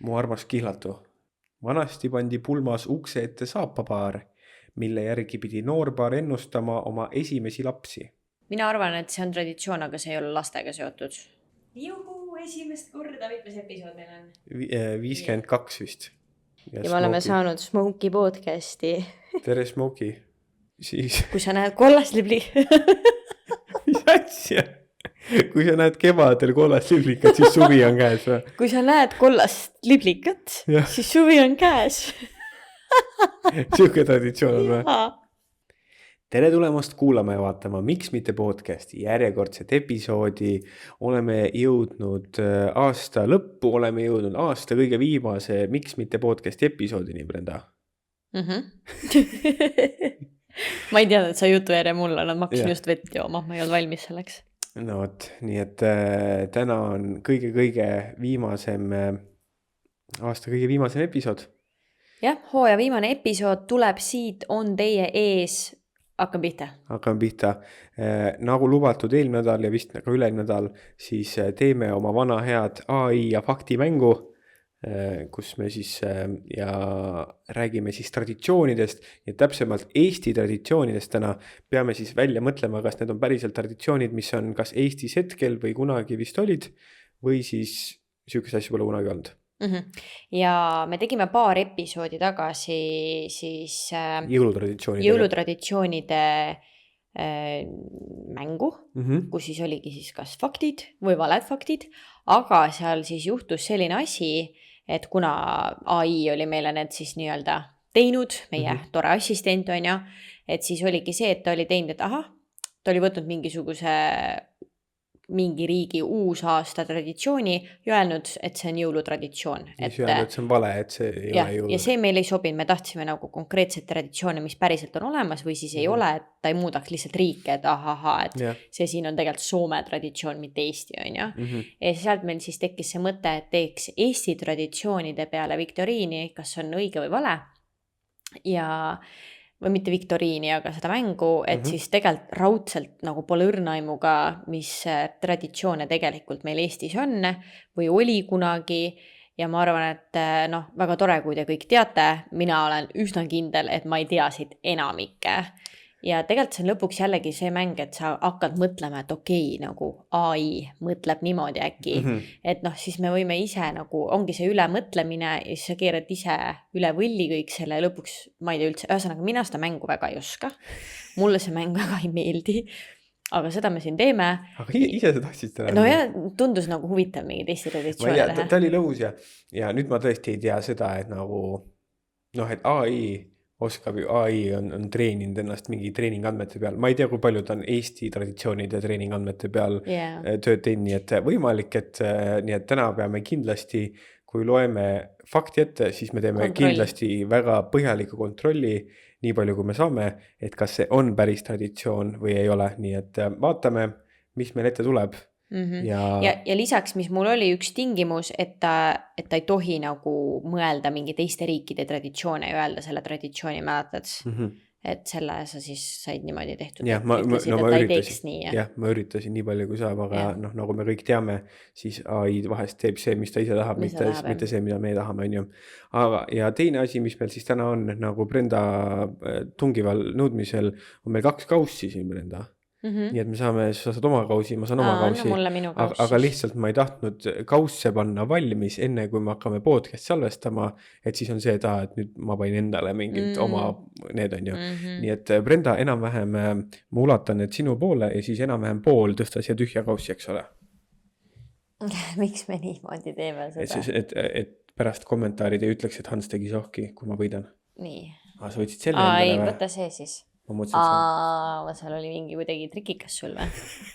Mu armas kihlatu. Vanasti pandi pulmas ukse ette saapapaar, mille järgi pidi noorpaar ennustama oma esimesi lapsi. Mina arvan, et see on traditsioon, aga see ei ole lastega seotud. Juhu, esimest korda, mitmes episood meil on? 52 vist. Ja me oleme saanud Smokey podcasti. Tere, Smokey. Siis... Kui sa näed kollast libli. Mis asja? Kui sa näed kevadel kollast liblikat, siis suvi on käes või? Kui sa näed kollast liblikat, siis suvi on käes. Siuke traditsioon on või? Tere tulemast kuulama ja vaatama Miks mitte podcasti järjekordset episoodi. Oleme jõudnud aasta lõppu, oleme jõudnud aasta kõige viimase Miks mitte podcasti episoodini, Brenda. Ma ei teadnud, et sa jutu järje mulle, ma hakkasin just vett jooma, ma ei olnud valmis selleks. No võt, nii et täna on kõige viimasem, aasta kõige viimasem episood. Jah, hooaja viimane episood tuleb siit, on teie ees. Hakkame pihta. Nagu lubatud eelmine nädal ja vist ka üle-eelmine nädal, siis teeme oma vana head AI ja faktimängu, kus me siis ja räägime siis traditsioonidest ja täpsemalt Eesti traditsioonidest täna. Peame siis välja mõtlema, kas need on päriselt traditsioonid, mis on kas Eestis hetkel või kunagi vist olid või siis sihukest asja pole kunagi olnud. Ja me tegime paar episoodi tagasi siis jõulutraditsioonide mängu, kus siis oligi siis kas faktid või valed faktid, aga seal siis juhtus selline asi, et kuna AI oli meile need siis nii-öelda teinud, meie tore assistent on ja, et siis oligi see, et ta oli teinud, et ta oli võtnud mingi riigi uusaasta traditsiooni ja öelnud, et see on jõulutraditsioon. Et see on vale, et see ei ole jõulu. Ja see meil ei sobinud, me tahtsime nagu konkreetset traditsioone, mis päriselt on olemas või siis ei ole, et ta ei muudaks lihtsalt riike, et et see siin on tegelikult Soome traditsioon, mitte Eesti on ja. Ja sealt meil siis tekkis see mõte, et teeks Eesti traditsioonide peale viktoriini, kas on õige või vale või mitte viktoriini, aga seda mängu, et siis tegelikult raudselt nagu pole õrnaimuga, mis traditsioone tegelikult meil Eestis on või oli kunagi. Ja ma arvan, et väga tore, kui te kõik teate, mina olen üsna kindel, et ma ei tea siit enamikke. Ja tegelikult see on lõpuks jällegi see mäng, et sa hakkad mõtlema, et okei, nagu AI mõtleb niimoodi äkki. Et siis me võime ise nagu, ongi see ülemõtlemine ja siis sa keerad ise üle võlli kõik selle lõpuks, ma ei tea üldse, ühesõnaga mina seda mängu väga ei oska. Mulle see mäng väga ei meeldi, aga seda me siin teeme. Aga ise sa tahtsid seda? No ja tundus nagu huvitav mingi teiste traditsioone teha. Ta oli lõus ja nüüd ma tõesti ei tea seda, et nagu, et AI oskab ju, AI on treeninud ennast mingi treeningandmete peal. Ma ei tea, kui palju ta on Eesti traditsioonide treeningandmete peal tööd teinud, nii et võimalik, et nii et täna peame kindlasti, kui loeme fakti ette, siis me teeme kindlasti väga põhjaliku kontrolli, nii palju kui me saame, et kas see on päris traditsioon või ei ole, nii et vaatame, mis meil ette tuleb. Ja lisaks, mis mul oli üks tingimus, et ta ei tohi nagu mõelda mingi teiste riikide traditsioone ja öelda selle traditsiooni mäletad. Et selle sa siis said niimoodi tehtud. Ma üritasin nii palju kui saab, aga nagu me kõik teame, siis AI vahest teeb see, mis ta ise tahab, mitte see, mida me tahame. Ja teine asi, mis meil siis täna on, nagu Brenda tungival nõudmisel, on meil 2 kaussi siin, Brenda. Nii et me saame, sa saad oma kausi, ma saan oma kausi, aga lihtsalt ma ei tahtnud kausse panna valmis enne, kui me hakkame podcast salvestama, et siis on see et nüüd ma panin endale mingid oma need on ju. Nii et Brenda enam-vähem ma ulatan need sinu poole ja siis enam-vähem pool tõsta siia tühja kaussi, eks ole. Miks me niimoodi teeme seda? Et pärast kommentaarid ei ütleks, et Hans tegi sohki, kui ma võidan. Nii. Sa võtsid selle endale või? Võta see siis. Seal oli mingi kuidagi trikikas sul või?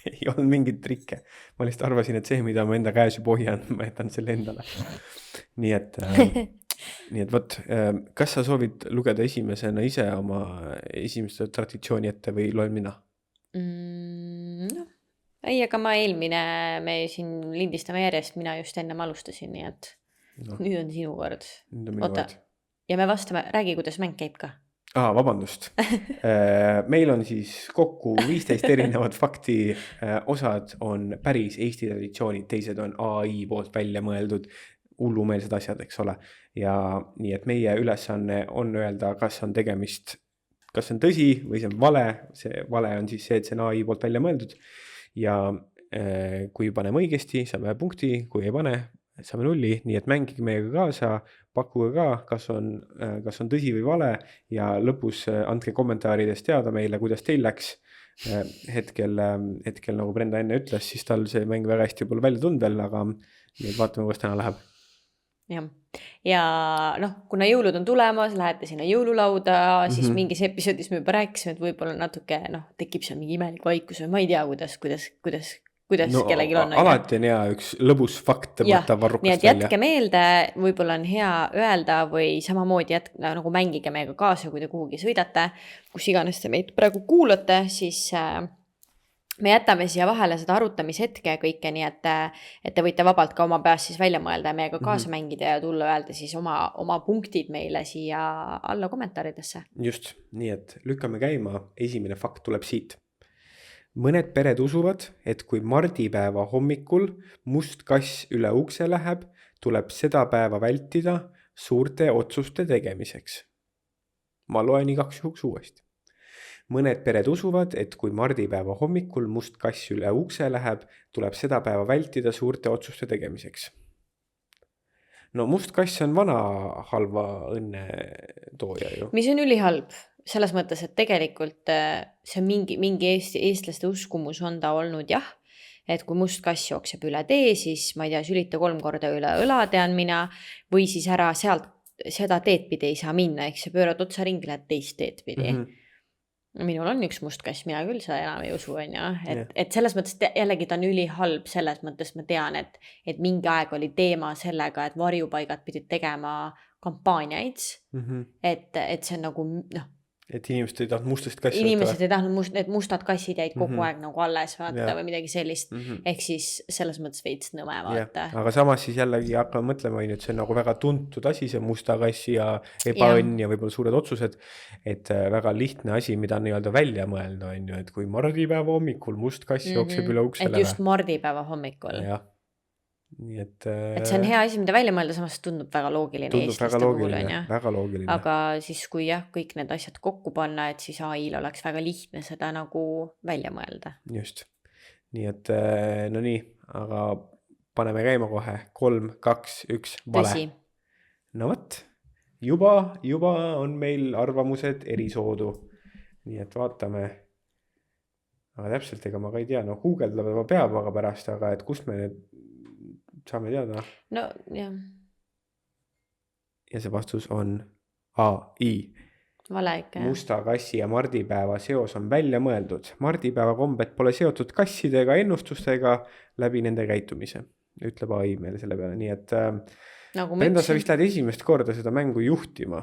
Ei olnud mingit trikke. Ma lihtsalt arvasin, et see, mida ma enda käes juba hoian, ma jätan selle endale. Nii et võt, kas sa soovid lugeda esimesena ise oma esimest traditsiooni ette või loen mina? Ei, aga me siin lindistame järjest, mina just enne alustasin, nii et nüüd on sinu kord. Oota, ja me vastame, räägi, kuidas mäng käib ka. Vabandust. Meil on siis kokku 15 erinevad fakti osad on päris Eesti traditsioonid, teised on AI poolt välja mõeldud. hullumeelsed asjad, eks ole. Ja nii, et meie ülesanne on öelda, kas on tegemist, kas see on tõsi või see on vale. See vale on siis see, et see on AI poolt välja mõeldud. Ja kui paneme õigesti, saame punkti, kui ei pane, saame 0, nii et mängige meiega kaasa, pakkuge ka, kas on tõsi või vale ja lõpus andke kommentaarides teada meile, kuidas teil läks. Hetkel nagu Brenda enne ütles, siis tal see mäng väga hästi pole välja tulnud veel, aga nüüd vaatame, kuidas täna läheb. Jah. Ja kuna jõulud on tulemas, lähete sinna jõululauda, siis mingis episoodis me juba rääkisime, et võib-olla natuke tekib seal mingi imelik vaikus või ma ei tea, kuidas kellelgi on. Alati on hea üks lõbus fakt tõmmata varrukast välja. Nii et jätke meelde, võib-olla on hea öelda või samamoodi nagu mängige meiega kaasa, kui te kuhugi sõidate, kus iganes te meid praegu kuulate, siis me jätame siia vahele seda arutamishetke kõike, nii et te võite vabalt ka oma peas siis välja mõelda ja meiega kaasa mängida ja tulla öelda siis oma punktid meile siia alla kommentaaridesse. Just, nii et lükkame käima, esimene fakt tuleb siit. Mõned pered usuvad, et kui mardipäeva hommikul must kass üle ukse läheb, tuleb seda päeva vältida suurte otsuste tegemiseks. Ma loen igaks juhuks uuesti. Mõned pered usuvad, et kui mardipäeva hommikul must kass üle ukse läheb, tuleb seda päeva vältida suurte otsuste tegemiseks. No must kass on vana halva õnne tooja ju. Mis on ülihalb. Selles mõttes, et tegelikult see on mingi eestlaste uskumus on ta olnud et kui must kass jookseb üle tee, siis ma ei tea, sülita 3 korda üle õla tean mina või siis ära sealt seda teed pidi ei saa minna, eks sa pöörad otsa ringi, lähed teist teed pidi. Minul on üks must kass, mina küll seda enam ei usu, et selles mõttes jällegi ta on ülihalb, selles mõttes ma tean, et mingi aeg oli teema sellega, et varjupaigad pidid tegema kampaaniaid, et see on nagu et inimesed ei tahtnud mustast kassi. Inimesed ei tahtnud, need mustad kassid jäid kogu aeg nagu alles vaata või midagi sellist. Ehk siis selles mõttes veits nõme vaata. Aga samas siis jällegi hakkame mõtlema, et see on nagu väga tuntud asi, see musta kassi ja ebaõnn ja võib-olla suured otsused. Et väga lihtne asi, mida nii-öelda välja mõelda on ju, et kui mardipäeva hommikul must kass jookseb üle uksele. Et just mardipäeva hommikul. Jah. Nii et see on hea asi, mida välja mõelda, samas tundub väga loogiline. Tundub väga loogiline. Aga siis kui kõik need asjad kokku panna, et siis AI-l oleks väga lihtne seda nagu välja mõelda. Just. Nii et no nii, aga paneme käima kohe. 3, 2, 1, vale. Tõsi. No võt, juba on meil arvamused erisoodu. Nii et vaatame. Aga täpselt, ega ma ka ei tea, Google peab aga pärast, aga et kust me need saame teada. No, jah. Ja see vastus on AI. Vale ikka. Musta kassi ja mardipäeva seos on välja mõeldud. Mardipäeva kombed pole seotud kassidega ennustustega läbi nende käitumise. Ütleb AI meile selle peale. Nii et Brenda, sa vist lähed esimest korda seda mängu juhtima.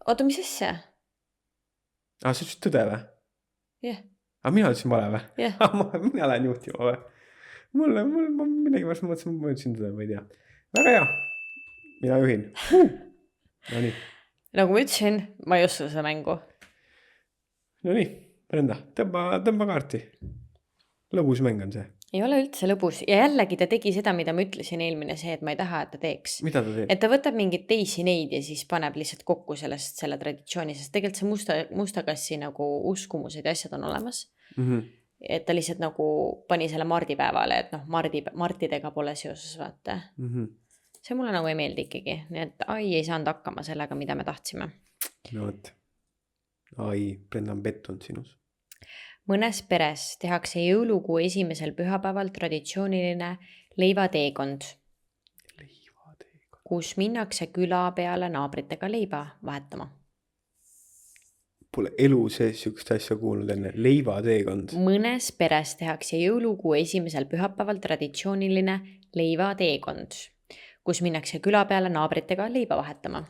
Oota, mis asja? Sa ütlesid tõde või? Jah. Aga mina ütlesin vale või? Jah. Mina lähen juhtima või? Mulle midagi ma ütlesin tõde, ma ei tea. Väga hea. Mina juhin. No nii. Nagu ma ütlesin, ma ei oska seda mängu. No nii, Brenda, tõmba kaarti. Lõbus mäng on see. Ei ole üldse lõbus. Ja jällegi ta tegi seda, mida ma ütlesin eelmine see, et ma ei taha, et ta teeks. Mida ta teeb? Et ta võtab mingid teisi neid ja siis paneb lihtsalt kokku selle traditsiooni, sest tegelikult see musta kassi nagu uskumused ja asjad on olemas. Et ta lihtsalt nagu pani selle mardipäevale, et martidega pole seoses vaata. See mulle nagu ei meeldi ikkagi, nii et AI ei saanud hakkama sellega, mida me tahtsime. No võt, AI, Brenda on pettunud sinus. Mõnes peres tehakse jõulukuu esimesel pühapäeval traditsiooniline leivateekond, kus minnakse küla peale naabritega leiba vahetama. Pole elu sees sükst asja kuulnud enne. Leivateekond. Mõnes peres tehakse jõulukuu esimesel pühapäeval traditsiooniline leivateekond, kus minnakse küla peale naabritega leiba vahetama.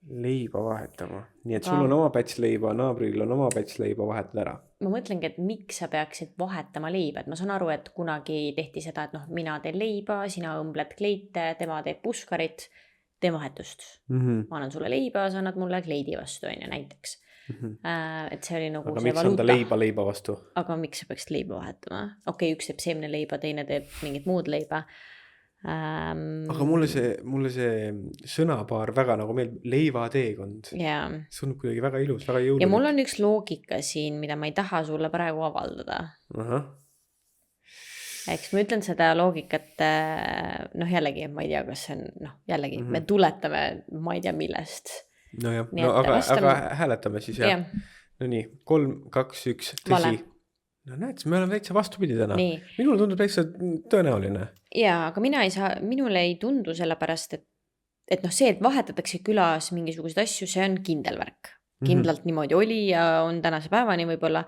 Leiba vahetama. Nii et sul on oma päts leiba, naabril on oma päts leiba vahetada ära. Ma mõtlengi, et miks sa peaksid vahetama leiba. Et ma saan aru, et kunagi tehti seda, et mina teen leiba, sina õmbled kleite, tema teeb puskarit, tee vahetust. Ma annan sulle leiba, sa annad mulle kleidi vastu, näiteks. Et see oli nagu aga see miks anda leiba vastu? Aga miks sa peaksid leiba vahetama? Okei, üks teeb seemne leiba, teine teeb mingit muud leiba. Aga mulle see sõnapaar väga nagu meeldib, leivateekond. jaa. See on kuidagi väga ilus, väga Ja jõululik. mul on üks loogika siin, mida ma ei taha sulle praegu avaldada. Ahah. Eks ma ütlen seda loogikat, noh jällegi, ma ei tea, kas see on, jällegi, me tuletame, ma ei tea millest. Nojah, Nii et aga vastame- hääletame siis jah. Jah, No nii, 3, 2, 1, Vale. tõsi. No näed, me oleme täitsa vastupidi täna. nii. Minul tundub täitsa tõenäoline. Jaa, aga minule ei tundu sellepärast, et noh, see, et vahetatakse külas mingisuguseid asju, see on kindel värk. Kindlalt niimoodi oli ja on tänase päevani võib-olla,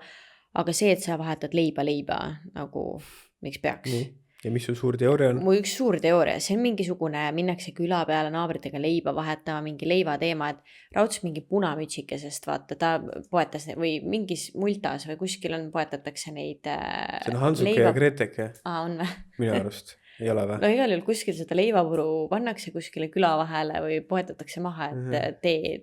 aga see, et sa vahetad leiba, nagu miks peaks? Nii. Ja mis su suur teooria on? Mu üks suur teooria, see on mingisugune, minnakse küla peale naabritega leiba vahetama, mingi leivateema, et raudselt mingi punamütsikesest, vaata, ta poetas või mingis multas või kuskil on, poetatakse neid See on Hansuke ja Greteke on või? minu arust. Ei ole või? No igal juhul kuskil seda leivapuru pannakse kuskile küla vahele või poetatakse maha, et tee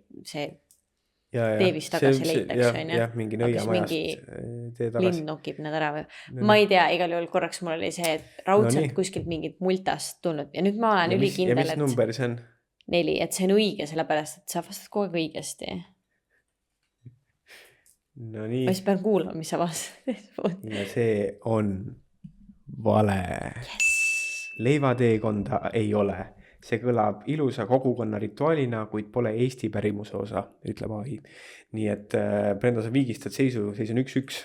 vist tagasi leitakse, on ju. Jah, mingi nõiamajast tee tagasi. Linn nokib need ära või? Ma ei tea, igal juhul korraks mul oli see, et raudselt nii. kuskilt mingit multast tulnud ja nüüd ma olen Ja ülikindel, mis number see on? 4, et see on õige, sellepärast, et sa vastad kogu aeg õigesti. No nii. Ma siis pean kuulama, mis sa vastad. Ja see on vale. Yes. Leivateekonda ei ole. See kõlab ilusa kogukonna rituaalina, kuid pole Eesti pärimuse osa, ütleb AI. Nii et Brenda, sa viigistad seis on 1-1.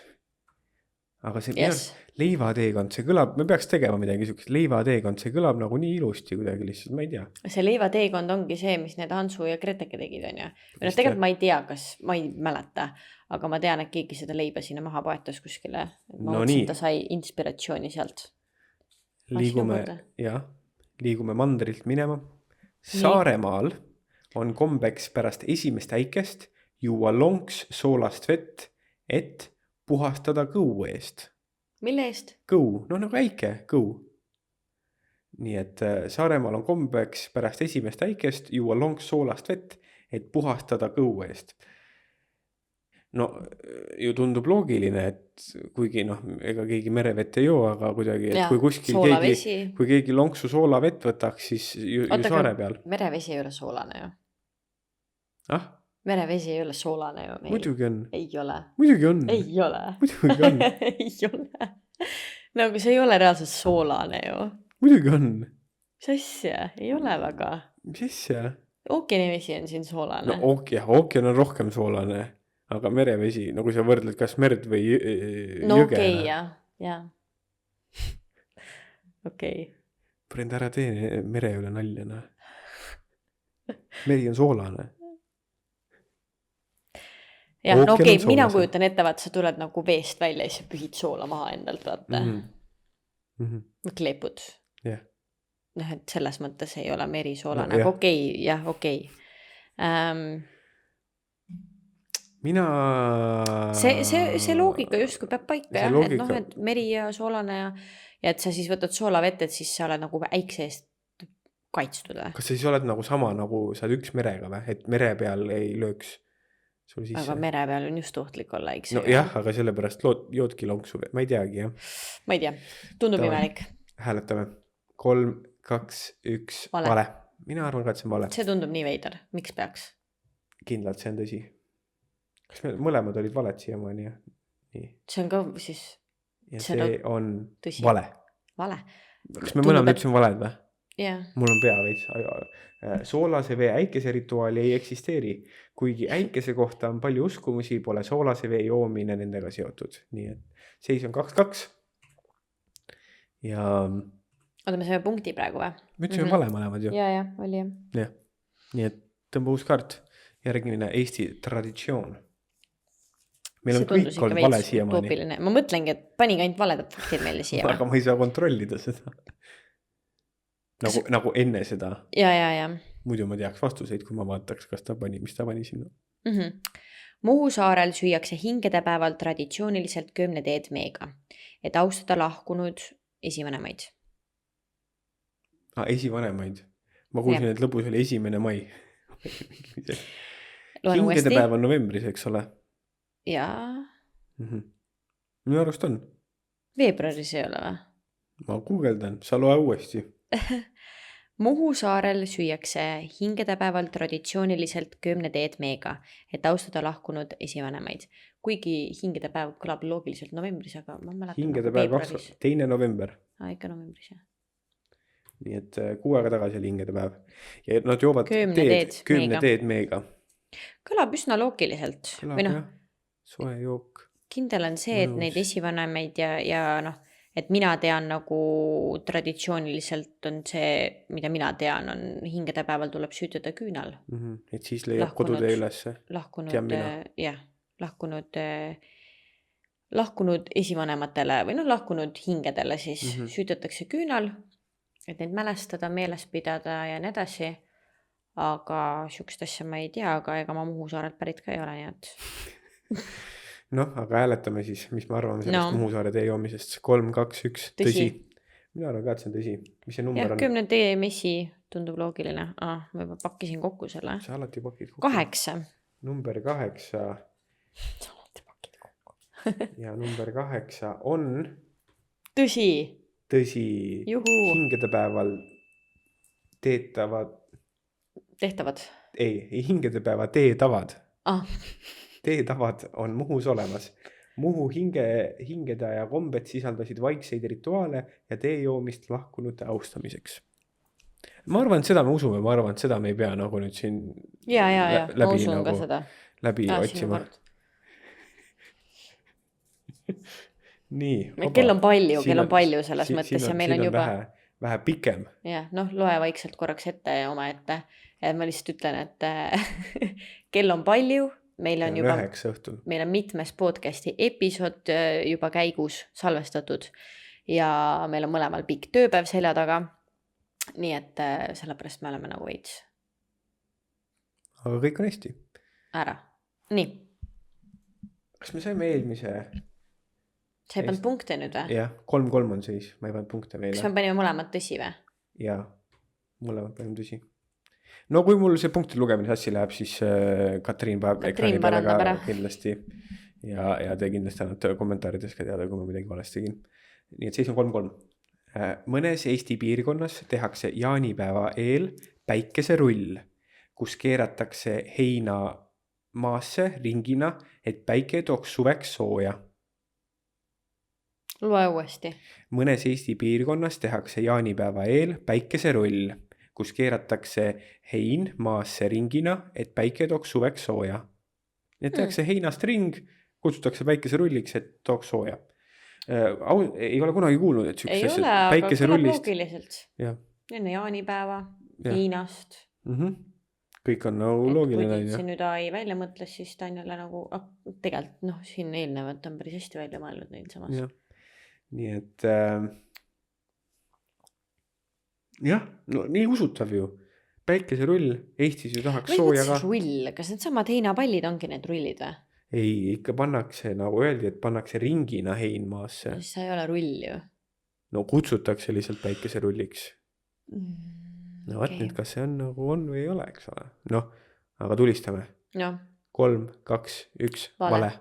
Aga see Yes. leivateekond, see kõlab, me peaks tegema midagi niisugust. Leivateekond, see kõlab nagu nii ilusti kuidagi lihtsalt, ma ei tea. See leivateekond ongi see, mis need Hansu ja Greteke tegid, on ju. Või Vist, tegelikult jah. ma ei tea, ma ei mäleta, aga ma tean, et keegi seda leiba sinna maha poetas kuskile. Ma No mõtlesin, nii. ta sai inspiratsiooni sealt. Liigume mandrilt minema. Saaremaal on kombeks pärast esimest äikest juua lonks soolast vett, et puhastada kõu eest. Mille eest? Kõu, no nagu äike, kõu. Nii et Saaremaal on kombeks pärast esimest äikest juua lonks soolast vett, et puhastada kõu eest. No ju tundub loogiline, et kuigi ega keegi merevett ei joo, aga kuidagi, et kui kuskil keegi lonksu soolavett võtaks, siis ju saare peal. Merevesi ei ole soolane ju. Ah? Merevesi ei ole soolane ju. Muidugi on. Ei ole. Muidugi on. Ei ole. Muidugi on. Ei ole. Nagu see ei ole reaalselt soolane ju. Muidugi on. Mis asja? Ei ole väga. Mis asja? Ookeanivesi on siin soolane. No ookean on rohkem soolane. Aga merevesi, no kui sa võrdled kas merd või jõgena. No okei, jah. Okei. Brenda, ära tee mere üle naljana. Meri on soolane. Jah, no okei, mina kujutan ette, vaata, sa tuled nagu veest välja ja sa pühid soola maha endalt, vaata. Kleepud. Jah. Noh, et selles mõttes ei ole meri soolane, aga okei. Mina... See loogika justkui peab paika, et meri ja soolane ja et sa siis võtad soolavett, et siis sa oled nagu äikse eest kaitstud. Kas sa siis oled nagu sama, nagu sa oled üks merega või? Et mere peal ei lööks sul sisse? Aga mere peal on just ohtlik olla äikse. No jah, aga sellepärast joodki lonksu. Ma ei teagi, jah. Ma ei tea. Tundub imelik. Hääletame. 3, 2, 1. Vale. Mina arvan ka, et see on vale. See tundub nii veider. Miks peaks? Kindlalt see on tõsi. Kas me mõlemad olid valed siiamaani? Nii. See on ka siis... Ja see on tõsi. Vale. Vale. Kas me mõlemad ütlesin valed või? Jah. Mul on pea veits. Soolase vee äikese rituaali ei eksisteeri. Kuigi äikese kohta on palju uskumusi, pole soolase vee joomine nendega seotud. Nii et seis on 2-2. Ja... Oota, me saime punkti praegu või? Me ütlesime vale mõlemad ju. Ja, oli jah. Jah. Nii et tõmba uus kaart. Järgmine Eesti traditsioon. Meil on kõik olnud vale siiamaani. Ma mõtlengi, et panig ainult valedad faktid meile siia. Aga ma ei saa kontrollida seda. Nagu enne seda. Ja. Muidu ma teaks vastuseid, kui ma vaataks, kas ta pani, mis ta pani sinna. Muhu saarel süüakse hingedepäeval traditsiooniliselt köömneteed meega, et austada lahkunud esivanemaid. Esivanemaid. Ma kuulsin, et lõpus oli 1. mai. Hingedepäev on novembris, eks ole? Jaa. Minu arust on. Veebruaris ei ole või? Ma guugeldan, sa loe uuesti. Muhu saarel süüakse hingedepäeval traditsiooniliselt köömneteed meega, et austada lahkunud esivanemaid. Kuigi hingedepäev kõlab loogiliselt novembris, aga ma mäletan hingedepäev 2. november. Ikka novembris, jah. Nii et 6 aega tagasi oli hingedepäev. Ja nad joovad köömneteed meega. Kõlab üsna loogiliselt. Kõlab jah, soe jook. Kindel on see, et neid esivanemaid ja noh, et mina tean nagu traditsiooniliselt on see, mida mina tean, on hingedepäeval tuleb süütada küünal. Et siis leiab kodutee ülesse. Lahkunud esivanematele või lahkunud hingedele siis süütatakse küünal, et neid mälestada, meeles pidada ja nii edasi. Aga sihukest asja ma ei tea, aga ega ma Muhu saarelt pärit ka ei ole, nii et... aga hääletame siis, mis me arvame sellest Muhu saare tee joomisest. 3, 2, 1, tõsi. Mina arvan ka, et see on tõsi. Mis see number on? 10 tee messi tundub loogiline. Ma juba pakkisin kokku selle. Sa alati pakid kokku. 8. Number 8. Sa alati pakid kokku. Ja number 8 on... Tõsi. Juhu. Hingedepäeval tehtavad... Ei, hingedepäeva teetavad. Teetavad on Muhus olemas. Muhu hingede ja kombed sisaldasid vaikseid rituaale ja tee joomist lahkunute austamiseks. Ma arvan, et seda me usume, ma arvan, et seda me ei pea nagu nüüd siin ma usun ka seda. Läbi otsima. Nii. Kell on palju selles mõttes ja meil on juba... Vähe pikem. Jah, loe vaikselt korraks ette ja oma ette. Ma lihtsalt ütlen, et kell on palju. Meil on juba 9 õhtul. Meil on mitmes podcasti episood juba käigus salvestatud ja meil on mõlemal pikk tööpäev selja taga. Nii et sellepärast me oleme nagu veits. Aga kõik on hästi. Ära. Nii. Kas me saime eelmise... Sa ei pannud punkte nüüd või? Jah, 3-3 on siis. Ma ei pannud punkte meile. Kas me panime mõlemad tõsi või? Jaa, mõlemad panime tõsi. No kui mul see punkti lugemine sassi läheb, siis Katriin paneb ekraani peale ka kindlasti. Ja te kindlasti annate kommentaarides ka teada, kui ma midagi valesti tegin. Nii et seis on 3-3. Mõnes Eesti piirkonnas tehakse jaanipäeva eel päikeserull, kus keeratakse heina maasse ringina, et päike tooks suveks sooja. Loe uuesti. Mõnes Eesti piirkonnas tehakse jaanipäeva eel päikeserull, kus keeratakse hein maasse ringina, et päike tooks suveks sooja. Nii et tehakse heinast ring, kutsutakse päikeserulliks, et tooks sooja. Ei ole kunagi kuulnud, et ei ole, aga kõlab loogiliselt. Enne jaanipäeva, heinast. Kõik on nagu loogiline. Kui see nüüd ai välja mõtles, siis ta on jälle nagu, tegelikult siin eelnevat on päris hästi välja mõelnud neil samas. Nii et nii usutav ju. Päikeserull, Eestis ju tahaks sooja ka. Rull, kas need samad heinapallid ongi need rullid või? Ei, ikka pannakse, nagu öeldi, et pannakse ringina hein maasse. Siis see ei ole rull ju. No kutsutakse lihtsalt päikeserulliks. Vaat nüüd, kas see on nagu on või ei ole, eks ole. Aga tulistame. 3, 2, 1, vale.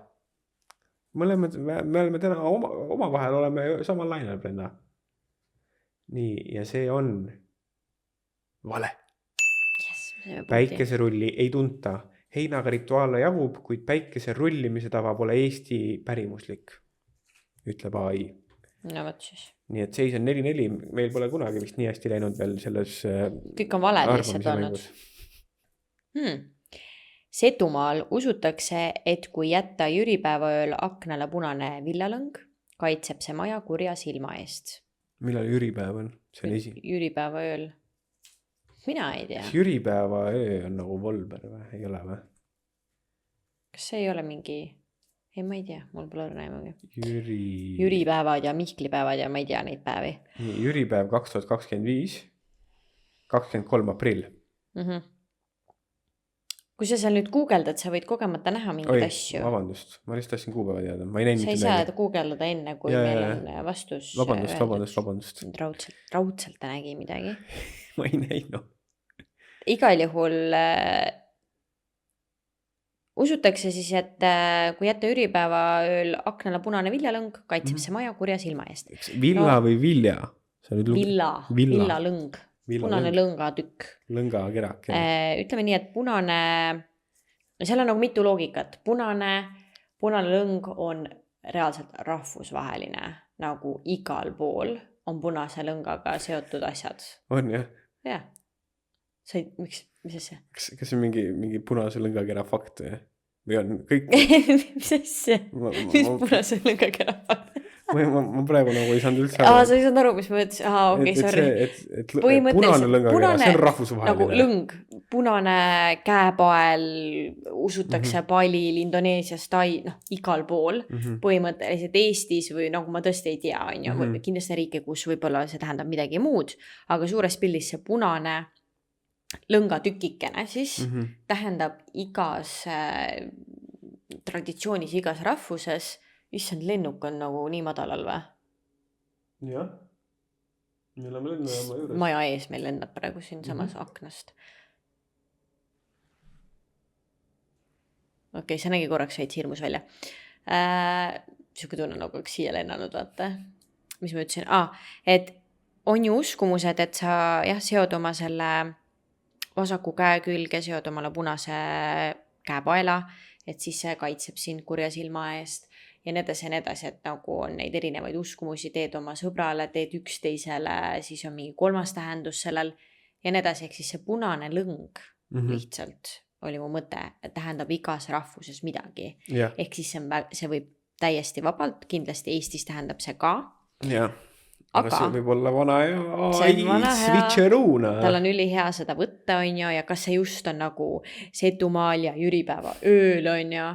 Me oleme täna oma vahel oleme samal lainel, Brenda. Nii, ja see on vale. Päikeserulli ei tunta. Heinaga rituaale jagub, kuid päikeserullimise tava pole Eesti pärimuslik, ütleb AI. Võt siis. Nii et seis on 4-4. Meil pole kunagi vist nii hästi läinud veel selles kõik on valed lihtsalt olnud. Setumaal usutakse, et kui jätta jüripäevaööl aknale punane villalõng, kaitseb see maja kurja silma eest. Millal jüripäev on? See on esi. Jüripäevaööl. Mina ei tea. Kas jüripäevaöö on nagu volber või? Ei ole või? Kas see ei ole mingi... Ei, ma ei tea. Mul pole näimugi. Jüripäevad ja Mihklipäevad ja ma ei tea neid päevi. Jüripäev 2025. 23. aprill. Kui sa seal nüüd googeldad, sa võid kogemata näha mingeid asju. Vabandust, ma lihtsalt tahtsin kuupäeva teada. Ma ei näinud sa ei saa googeldada enne, kui meil on vastus. Vabandust. Raudselt ta nägi midagi. Ma ei näinud. Igal juhul usutakse siis, et kui jätta jüripäevaööl aknale punane viljalõng, kaitseb see maja kurja silma eest. Villa või vilja? Villalõng. punane lõngatükk. Lõngakerak. Ütleme nii, et punane, seal on nagu mitu loogikat. Punane lõng on reaalselt rahvusvaheline, nagu igal pool on punase lõngaga seotud asjad. On jah? Jah. Mis asja? Kas on mingi punase lõngakera fakt või on kõik? Mis asja? Mis punase lõngakera fakt? Ma praegu nagu ei saanud üldse sa ei saanud aru, mis ma ütlesin. Okei, sorry. Punane lõngakera, see on rahvusvaheline. Nagu lõng, punane käepael, usutakse palil, Indoneesias, igal pool. Põhimõtteliselt Eestis või nagu ma tõesti ei tea, kindlasti riike, kus võib-olla see tähendab midagi muud, aga suures pildis see punane lõngatükikene siis tähendab igas traditsioonis, igas rahvuses. Issand, lennuk on nagu nii madalal või? Jah. Me oleme lennujaama juures. Maja ees meil lennab praegu siin samas aknast. Okei, see nägi korraks veits hirmus välja. Siuke tunne nagu siia lennanud, vaata. Mis ma ütlesin? Et on ju uskumused, et sa seod oma selle vasaku käe külge, seod omale punase käepaela, et siis see kaitseb sind kurja silma eest. Ja nii edasi, et nagu on neid erinevaid uskumusi, teed oma sõbrale, teed üksteisele, siis on mingi kolmas tähendus sellel ja nii edasi, ehk siis see punane lõng lihtsalt oli mu mõte, tähendab igas rahvuses midagi. Ehk siis see võib täiesti vabalt, kindlasti Eestis tähendab see ka. Aga see võib olla vana ja switcheruuna. Tal on ülihea seda võtta, on ju, ja kas see just on nagu Setumaal ja Jüripäeva ööl, on ju.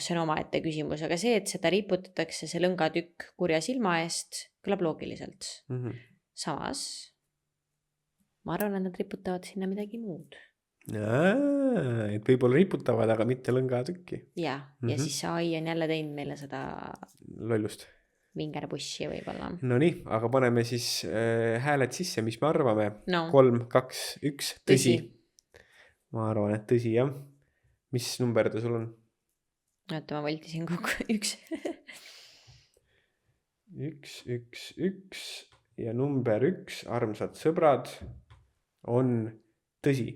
See on oma ette küsimus, aga see, et seda riputatakse see lõngatükk kurja silma eest, kõlab loogiliselt. Samas, ma arvan, et nad riputavad sinna midagi muud. Et võib-olla riputavad, aga mitte lõngatükki. Ja siis see AI on jälle teinud meile seda lollust. Vingerpussi võib-olla. No nii, aga paneme siis hääled sisse, mis me arvame. 3, 2, 1, tõsi. Ma arvan, et tõsi, jah. Mis number ta sul on? Oota, ma voltisin kokku 1. 1, 1, 1 ja number 1, armsad sõbrad, on tõsi.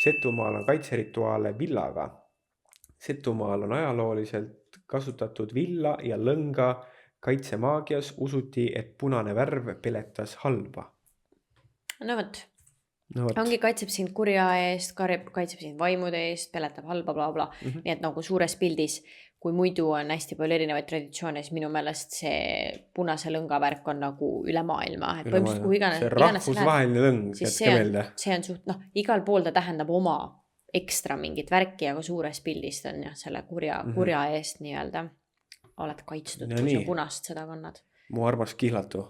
Setumaal on kaitserituaale villaga. Setumaal on ajalooliselt kasutatud villa ja lõnga. Kaitsemaagias usuti, et punane värv peletas halba. No võt. Ongi kaitseb sind kurja eest, kaitseb sind vaimude eest, peletab halba, bla, bla. Nii et nagu suures pildis, kui muidu on hästi palju erinevaid traditsioone, siis minu meelest see punase lõngavärk on nagu üle maailma. See rahvusvaheline lõng, jätke meelde. See on suht, igal pool ta tähendab oma ekstra mingit värki, aga suures pildis on selle kurja eest nii-öelda. Oled kaitstud, kui sa punast seda kannad. Mu armas kihlatu.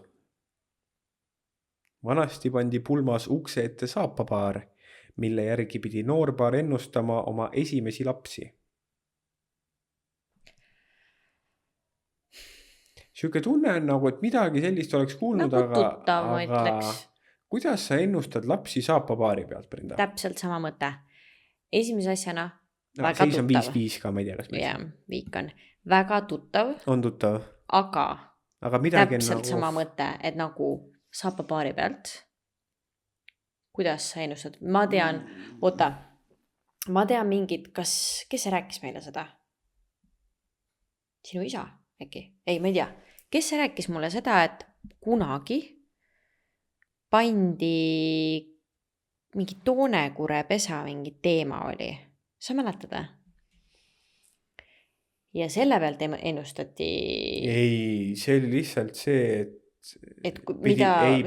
Vanasti pandi pulmas ukse ette saapapaar, mille järgi pidi noorpaar ennustama oma esimesi lapsi. Siuke tunne on nagu, et midagi sellist oleks kuulnud, aga kuidas sa ennustad lapsi saapapaari pealt, Brenda? Täpselt sama mõte. Esimese asjana väga tuttav. Siis on 5-5 ka, ma ei tea, kas jah, viik on. Väga tuttav. On tuttav. Aga täpselt nagu sama mõte, et nagu saapapaari pealt. Kuidas sa ennustad? Ma tean mingid, kes rääkis meile seda? Sinu isa äkki? Ei, ma ei tea. Kes rääkis mulle seda, et kunagi pandi mingi toonekure pesa mingi teema oli. Sa mäletad? Ja selle pealt ennustati. Ei, see oli lihtsalt see, et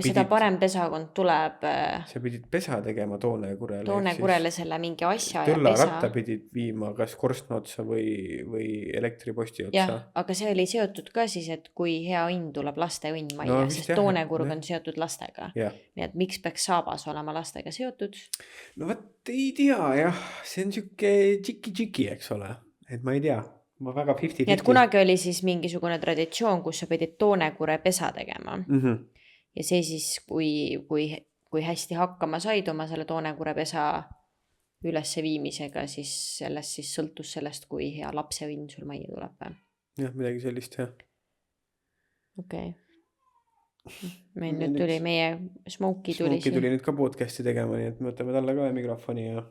seda parem pesakond tuleb. Sa pidid pesa tegema toonekurele. Toonekurele selle mingi asja ja pesa. Ratta pidid viima kas korstna otsa või elektriposti otsa. Jah, aga see oli seotud ka siis, et kui hea õnn tuleb laste õnn majja, sest toonekurg on seotud lastega. Nii et miks peaks saabas olema lastega seotud? No võt ei tea, jah. See on siuke tšiki-tšiki, eks ole. Et ma ei tea. Ma väga 50-50. Nii et kunagi oli siis mingisugune traditsioon, kus sa pidid toonekure pesa tegema. Ja see siis, kui hästi hakkama said oma selle toonekure pesa ülesse viimisega, siis sellest siis sõltus sellest, kui hea lapse õnn sul majja tuleb. Jah, midagi sellist, jah. Okei. meil nüüd tuli meie Smokey tuli Smokey tuli nüüd ka podcasti tegema, nii et me võtame talle ka mikrofoni ja.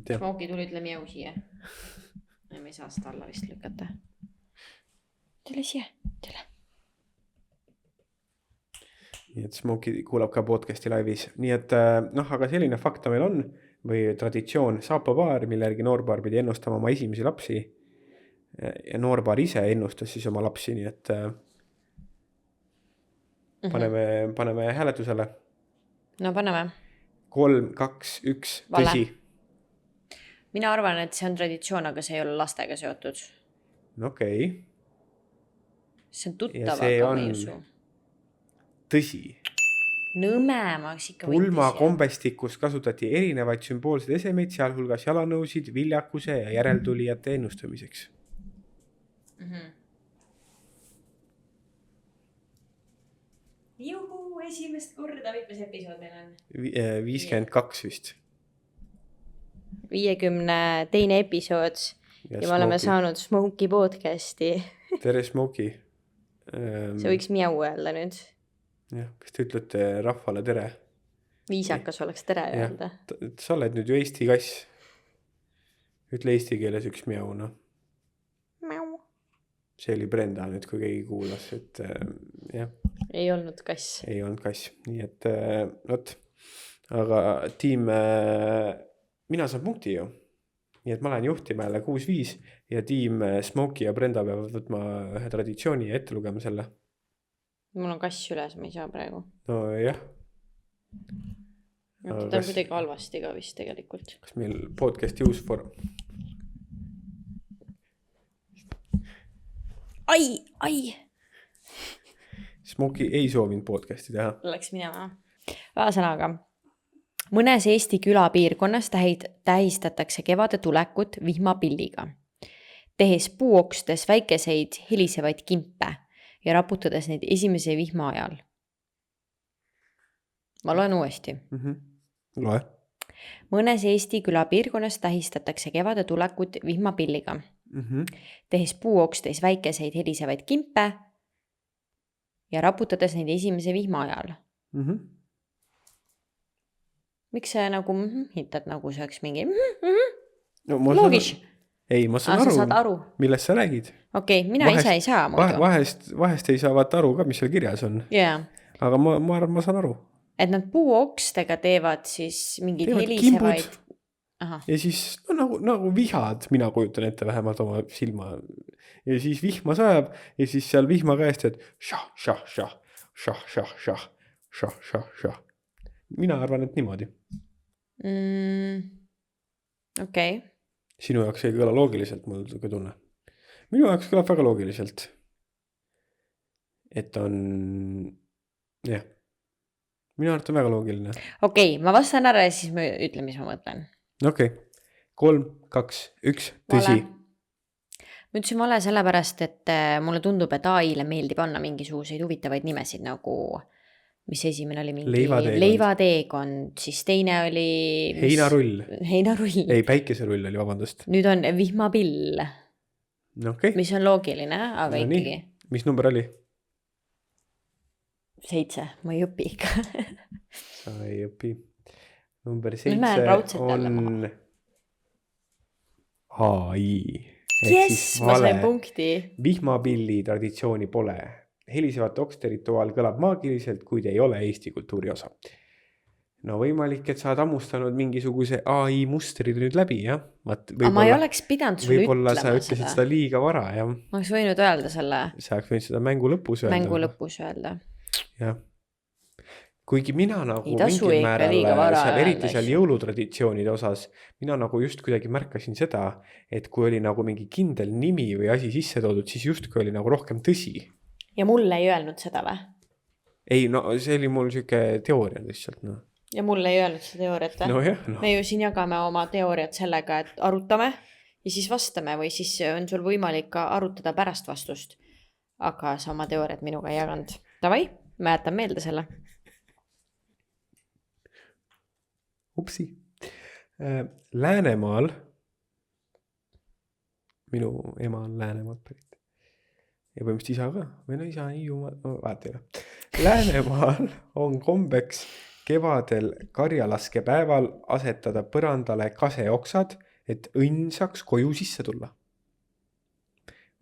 Smokey tuli ütle miau siia. Me ei saa seda alla vist lükata. Tule siia, tule. Nii et Smokey kuulab ka podcasti laivis. Nii et aga selline fakta meil on või traditsioon saapapaar, mille järgi noorpaar pidi ennustama oma esimesi lapsi. Ja noorpaar ise ennustas siis oma lapsi, nii et paneme hääletusele. No paneme. 3, 2, 1, tõsi. Mina arvan, et see on traditsioon, aga see ei ole lastega seotud. Okei. See on tuttav, aga ma ei usu. Tõsi. Nõme, ma ikka pulma kombestikus kasutati erinevaid sümboolseid esemeid, sealhulgas jalanõusid, viljakuse ja järeltulijate ennustamiseks. Juhu, esimest korda, mitmes episood meil on? 52 vist. 52. episood ja me oleme saanud Smokey podcasti. Tere, Smokey. See võiks miau öelda nüüd. Jah, kas te ütlete rahvale tere? Viisakas oleks tere öelda. Sa oled nüüd ju Eesti kass. Ütle eesti keeles üks miau, noh. See oli Brenda nüüd, kui keegi kuulas, et jah. Ei olnud kass. Ei olnud kass, nii et võt. Aga tiim, mina saan punkti ju. Nii et ma lähen juhtima jälle 6-5 ja tiim Smokey ja Brenda peavad võtma ühe traditsiooni ja ette lugema selle. Mul on kass üles, ma ei saa praegu. No jah. Ta on kuidagi halvasti ka vist tegelikult. Kas meil podcasti uus form? Ai! Smokey ei soovinud podcasti teha. Läks minema. Ühesõnaga, mõnes Eesti külapiirkonnas tähistatakse kevade tulekut vihmapilliga, tehes puuokstes väikeseid helisevaid kimpe ja raputades neid esimese vihma ajal. Ma loen uuesti. Loe. Mõnes Eesti külapiirkonnas tähistatakse kevade tulekut vihmapilliga, tehes puuokstes väikeseid helisevaid kimpe ja raputades neid esimese vihma ajal. Miks see nagu hitad nagu see oleks mingi loogis? Ei, ma saan aru, millest sa räägid. Okei, mina ise ei saa muidu. Vahest ei saa vaata aru ka, mis seal kirjas on. Yeah. Aga ma arvan, ma saan aru. Et nad puuokstega teevad siis mingid teevad helisevaid... Kimbud. Ja siis nagu vihad, mina kujutan ette vähemalt oma silma. Ja siis vihma sajab ja siis seal vihma käest, et šah. Mina arvan, et niimoodi. Okei. Sinu jaoks ei kõla loogiliselt, mul ka tunne. Minu jaoks kõlab väga loogiliselt. Et on... jah. Minu arvates on väga loogiline. Okei, ma vastan ära ja siis ma ütlen, mis ma mõtlen. Okei. 3, 2, 1, tõsi. Ma ütlesin vale sellepärast, et mulle tundub, et AI-le meeldib anna mingisuguseid huvitavaid nimesid, nagu mis esimene oli mingi leivateekond, siis teine oli... Heinarull. Ei, päikeserull oli, vabandust. Nüüd on vihmapill. Okay. Mis on loogiline, aga no, ikkagi. Mis number oli? 7, ma ei õpi ikka. Sa ei õpi. Number 7 on AI. Yes, ma sain punkti. Vihmapilli traditsiooni pole. Helisevate oksterituaal kõlab maagiliselt, kuid ei ole Eesti kultuuri osa. No võimalik, et sa oled ammustanud mingisuguse AI mustri nüüd läbi, jah? Aga ma ei oleks pidanud sulle ütlema seda. Võib-olla sa ütlesid seda liiga vara, jah? Ma oleks võinud öelda selle. Sa oleks võinud seda mängu lõpus öelda. Jah. Kuigi mina nagu mingil määral, eriti seal jõulutraditsioonide osas, mina nagu just kuidagi märkasin seda, et kui oli nagu mingi kindel nimi või asi sisse toodud, siis just kui oli nagu rohkem tõsi. Ja mulle ei öelnud seda või? Ei, no see oli mul siuke teooria lihtsalt, noh. Ja mulle ei öelnud seda teooriat või? No jah, no. Me ju siin jagame oma teooriat sellega, et arutame ja siis vastame või siis on sul võimalik ka arutada pärast vastust. Aga sa oma teooriat minuga ei jaganud. Davai, ma jätan meelde selle. Upsi. Läänemaal, minu ema on Läänemaalt pärit, ja põhimõtteliselt isa ka, või no isa on Hiiumaal, no vahet ei ole. Läänemaal on kombeks kevadel karjalaskepäeval asetada põrandale kaseoksad, et õnn saaks koju sisse tulla.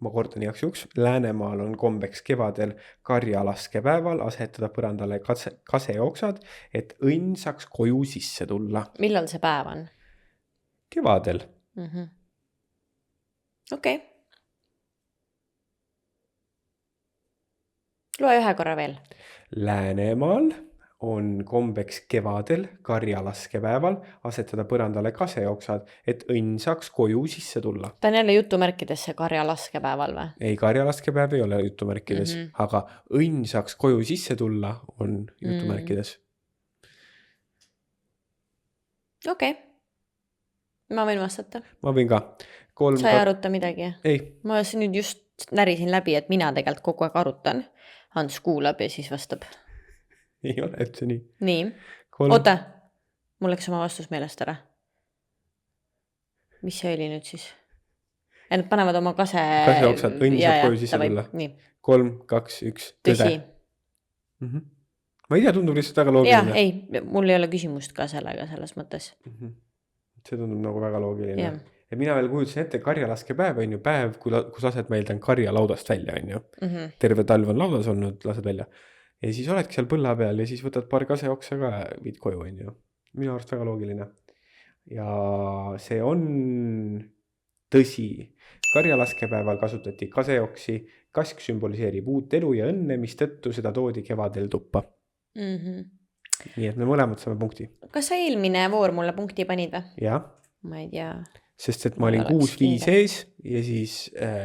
Ma kordan igaks juhuks, Läänemaal on kombeks kevadel karjalaskepäeval asetada põrandale kaseoksad, et õnn saaks koju sisse tulla. Millal see päev on? Kevadel. Okei. Loe ühe korra veel. Läänemaal on kombeks kevadel karjalaskepäeval asetada põrandale kaseoksad, et õnn saaks koju sisse tulla. Ta on jälle jutumärkidesse karjalaskepäeval või? Ei, karjalaskepäev ei ole jutumärkides, aga õnn saaks koju sisse tulla on jutumärkides. Okei. Ma võin vastata. Ma võin ka. Sa ei aruta midagi? Ei. Ma nüüd just närisin läbi, et mina tegelikult kogu aeg arutan. Hans kuulab ja siis vastab. Ei ole üldse nii. Nii. Oota, mul läks oma vastus meelest ära. Mis see oli nüüd siis? Ja nad panevad oma kaseoksad, õnn saab koju sisse tulla. 3, 2, 1, tõde. Ma ei tea, tundub lihtsalt väga loogiline. Jah, ei, mul ei ole küsimust ka sellega selles mõttes. See tundub nagu väga loogiline. Ja mina veel kujutasin ette, karjalaskepäev on ju päev, kus lased meil tämän karja laudast välja, on ju. Terve talv on laudas olnud, lased välja. Ja siis oledki seal põlla peal ja siis võtad paar kaseoksa ka viid koju, on ju. Minu arust väga loogiline. Ja see on tõsi. Karjalaskepäeval kasutati kaseoksi, kask sümboliseerib uut elu ja õnne, mis tõttu seda toodi kevadel tuppa. Nii et me mõlemad saame punkti. Kas sa eelmine voor mulle punkti panid või? Jah. Ma ei tea. Sest et ma olin 6-5 ees ja siis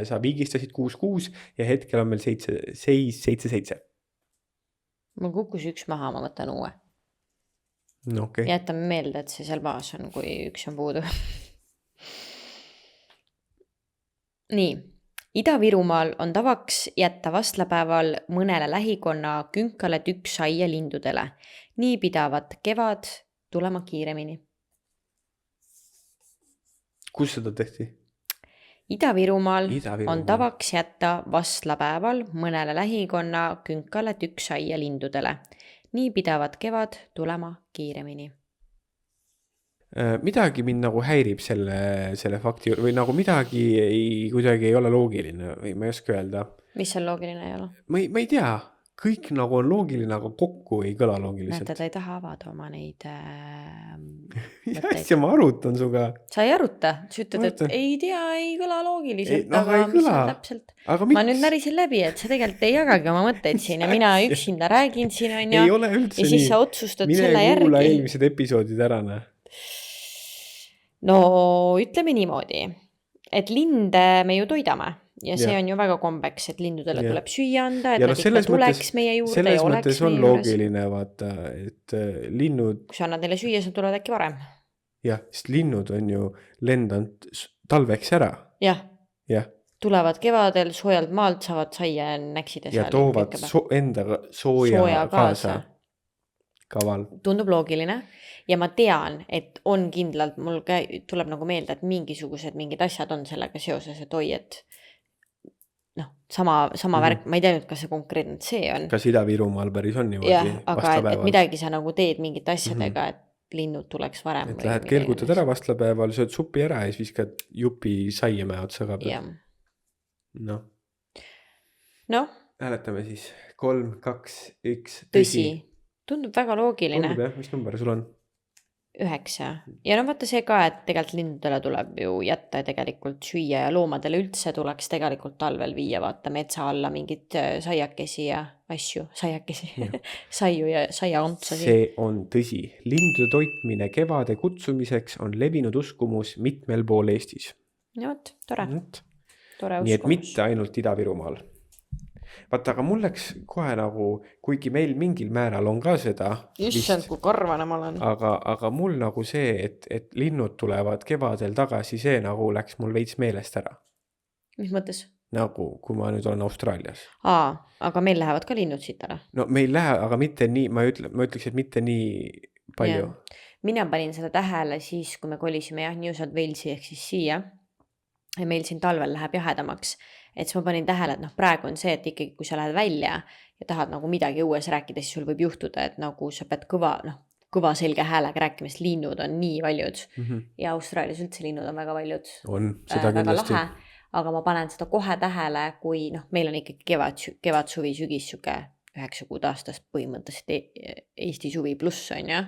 sa viigistasid 6-6 ja hetkel on meil 7-7. Mul kukkus üks maha, ma võtan uue. No okei. Jätame meelde, et see seal maas on, kui üks on puudu. Nii. Ida-Virumaal on tavaks jätta vastlapäeval mõnele lähikonna künkale tükk saia lindudele. Nii pidavat kevad tulema kiiremini. Kus seda tehti? Ida-Virumaal on tavaks jätta vastlapäeval mõnele lähikonna künkale tükk saia lindudele. Nii pidavat kevad tulema kiiremini. Midagi mind nagu häirib selle fakti või nagu midagi kuidagi ei ole loogiline või ma ei oska öelda. Mis seal loogiline ei ole? Ma ei tea. Kõik nagu on loogiline, aga kokku ei kõla loogiliselt. Näete, ta ei taha avada oma neid ja ma arutan suga. Sa ei aruta. Sa ütled, et ei tea, ei kõla loogiliselt. Aga mis on täpselt? Ma nüüd närisin läbi, et sa tegelikult ei jagagi oma mõtteid siin ja mina üksinda räägin siin on ja. Ei ole üldse ja siis sa otsustad selle järgi. Mine kuula eelmised episoodid ära. No ütleme niimoodi, et linde me ju toidame. Ja see on ju väga kombeks, et lindudele tuleb süüa anda, et nad ikka tuleks meie juurde ja oleks meie juures. Selles mõttes on loogiline, vaata, et linnud... Kui sa annad neile süüa, siis nad tulevad äkki varem. Jah, sest linnud on ju lendanud talveks ära. Jah. Tulevad kevadel soojalt maalt, saavad saia näksida seal. Ja toovad endaga sooja kaasa. Kaval. Tundub loogiline. Ja ma tean, et on kindlalt, mul tuleb nagu meelde, et mingid asjad on sellega seoses, et oi, et sama värk, ma ei tea nüüd, kas see konkreetselt see on. Kas Ida-Virumaal päris on niimoodi? Jah, aga et midagi sa nagu teed mingite asjadega, et linnud tuleks varem. Et lähed kelgutad ära vastlapäeval, sööd supi ära ja siis viskad jupi saiamäe otsa ka peal. No. Hääletame siis 3, 2, 1. Tõsi. Tundub väga loogiline. Tundub jah, mis number sul on? 9. Ja no vaata see ka, et tegelikult lindudele tuleb ju jätta tegelikult süüa ja loomadele üldse tuleks tegelikult talvel viia vaata metsa alla mingid saiakesi ja asju, saiu ja saiaontsasid. See on tõsi. Lindude toitmine kevade kutsumiseks on levinud uskumus mitmel pool Eestis. No võt, tore. Tore uskumus. Nii et mitte ainult Ida-Virumaal. Vaata, aga mul läks kohe nagu, kuigi meil mingil määral on ka seda. Issand, kui karvane ma olen. Aga mul nagu see, et linnud tulevad kevadel tagasi, see nagu läks mul veits meelest ära. Mis mõttes? Nagu, kui ma nüüd olen Austraalias. Aga meil lähevad ka linnud siit ära. No meil läheb, aga mitte nii, ma ütleks, et mitte nii palju. Ja. Mina panin seda tähele siis, kui me kolisime New South Walesi ehk siis siia. ja meil siin talvel läheb jahedamaks, et siis ma panin tähele, et praegu on see, et ikkagi kui sa lähed välja ja tahad nagu midagi õues rääkida, siis sul võib juhtuda, et nagu sa pead kõva selge häälega rääkima, sest linnud on nii paljud ja Austraalias üldse linnud on väga paljud. On, seda kindlasti. Aga ma panen seda kohe tähele, kui meil on ikkagi kevad, suvi, sügis, siuke 9 kuud aastast põhimõtteliselt Eesti suvi pluss on ja.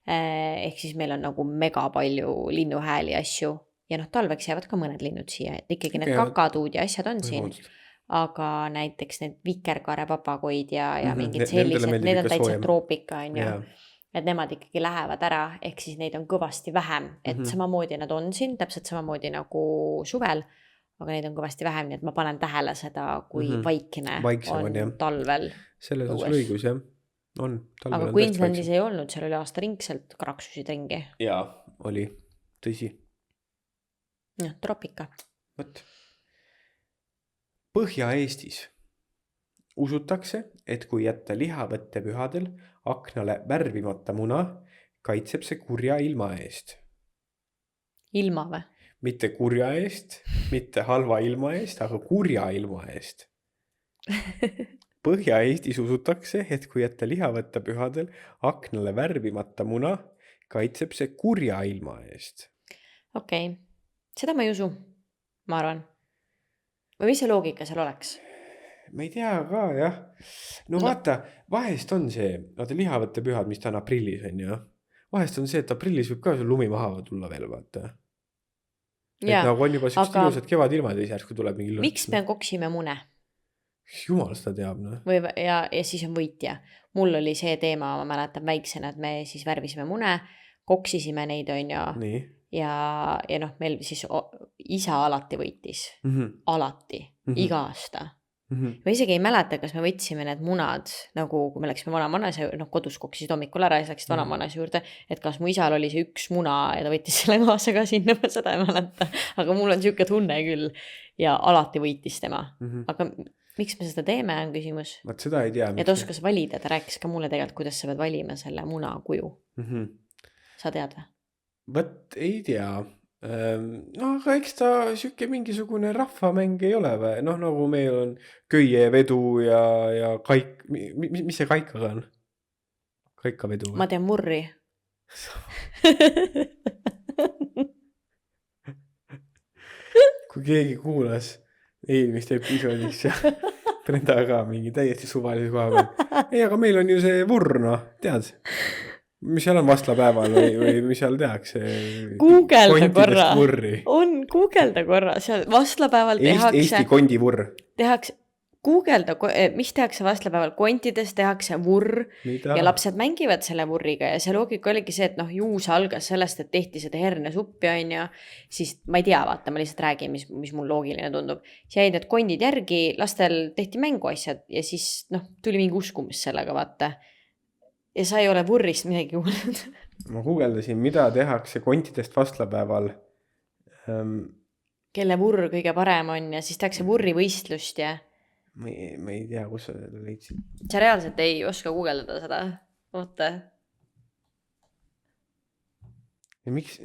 Ehk siis meil on nagu mega palju linnuhääli asju ja talveks jäävad ka mõned linnud siia, et ikkagi need kakatuud ja asjad on siin. Aga näiteks need vikerkaarepapagoid ja mingid sellised, need on täitsa troopika on ja. Et nemad ikkagi lähevad ära, ehk siis neid on kõvasti vähem, et samamoodi nad on siin, täpselt samamoodi nagu suvel, aga neid on kõvasti vähem, nii et ma panen tähele seda, kui vaikne on talvel. Selles on sul õigus, jah. On, aga Queenslandis ei olnud, seal oli aastaringselt kraksusid ringi. Jaa, oli, tõsi. Jah, tropika. Võt. Põhja-Eestis usutakse, et kui jätta lihavõttepühadel aknale värvimata muna, kaitseb see kurja ilma eest. Ilma või? Mitte kurja eest, mitte halva ilma eest, aga kurja ilma eest. Põhja-Eestis usutakse, et kui jätta lihavõttepühadel aknale värvimata muna, kaitseb see kurja ilma eest. Okei, seda ma ei usu, ma arvan. Või mis see loogika seal oleks? Ma ei tea ka, jah. No vaata, vahest on see, lihavõttepühad, mis ta on aprillis on, jah. Vahest on see, et aprillis võib ka sul lumi maha tulla veel, vaata. Et nagu on juba sellist ilusad kevad ilmad ja kui tuleb mingi lõrts. Miks me koksime mune? Jumal seda teab, no. Ja siis on võitja. Mul oli see teema, ma mäletan väiksena, et me siis värvisime mune, koksisime neid on ja meil siis isa alati võitis. Alati, iga aasta. Ma isegi ei mäleta, kas me võtsime need munad, nagu kui me läksime vanamanase, kodus koksisid hommikul ära ja läksid vanamanase juurde, et kas mu isal oli see üks muna ja ta võttis selle kaasa ka sinna, ma seda ei mäleta. Aga mul on siuke tunne küll ja alati võitis tema. Aga miks me seda teeme, on küsimus? Vaat seda ei tea. Ja ta oskas valida, ta rääkis ka mulle tegelikult, kuidas sa pead valima selle muna kuju. Sa tead või? Võt ei tea. Aga eks ta süke mingisugune rahvamäng ei ole või? Nagu meil on köievedu ja kaik... Mis see kaikaga on? Kaikavedu või? Ma tean murri. Kui keegi kuulas eelmist episoodis ja Brenda ka mingi täiesti suvalise koha peal. Ei, aga meil on ju see vurr, tead? Mis seal on vastlapäeval või mis seal tehakse? Googelda korra. Googelda korra. Seal vastlapäeval tehakse... Eesti kondivurr. Mis tehakse vastlapäeval? Kontidest tehakse vurr ja lapsed mängivad selle vurriga ja see loogika oligi see, et juus algas sellest, et tehti seda hernesuppi on ja siis ma ei tea, vaata, ma lihtsalt räägin, mis mul loogiline tundub. Siis jäid need kondid järgi, lastel tehti mänguasjad ja siis tuli mingi uskumus sellega, vaata. Ja sa ei ole vurrist midagi kuulnud. Ma guugeldasin, mida tehakse kontidest vastlapäeval. Kelle vurr kõige parem on ja siis tehakse vurrivõistlust ja... Ma ei tea, kus sa leidsid. Sa reaalselt ei oska guugeldada seda. Oota. Ja miks?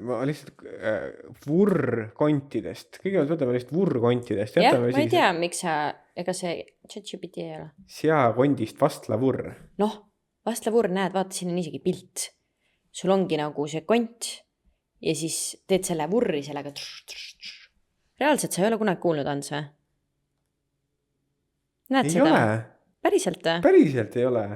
Ma lihtsalt vurr kontidest. Kõigepealt võtame lihtsalt vurr kontidest. Jah, ma ei tea, miks sa... Ega see ChatGPT ei ole. Seakondist vastlavurr. Vastlavurr, näed, vaata, siin on isegi pilt. Sul ongi nagu see kont ja siis teed selle vurri sellega. Reaalselt sa ei ole kunagi kuulnud, Ants või? Näed ei seda? Ole. Päriselt või? Päriselt ei ole.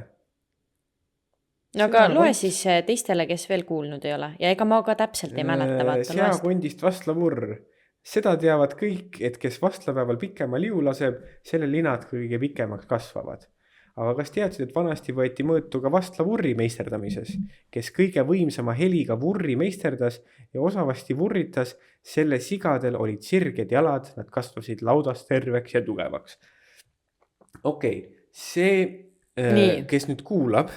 No aga loe siis teistele, kes veel kuulnud ei ole. Ja ega ma ka täpselt ei mäleta. Vaata, seakondist vastlavurr. Seda teavad kõik, et kes vastlapäeval pikema liu laseb, selle linad kõige pikemaks kasvavad. Aga kas teadsid, et vanasti võeti mõõtu ka vastlavurri meisterdamises, kes kõige võimsama heliga vurri meisterdas ja osavasti vurritas, selle sigadel olid sirged jalad, nad kasvasid laudast terveks ja tugevaks. Okei, see, kes nüüd kuulab,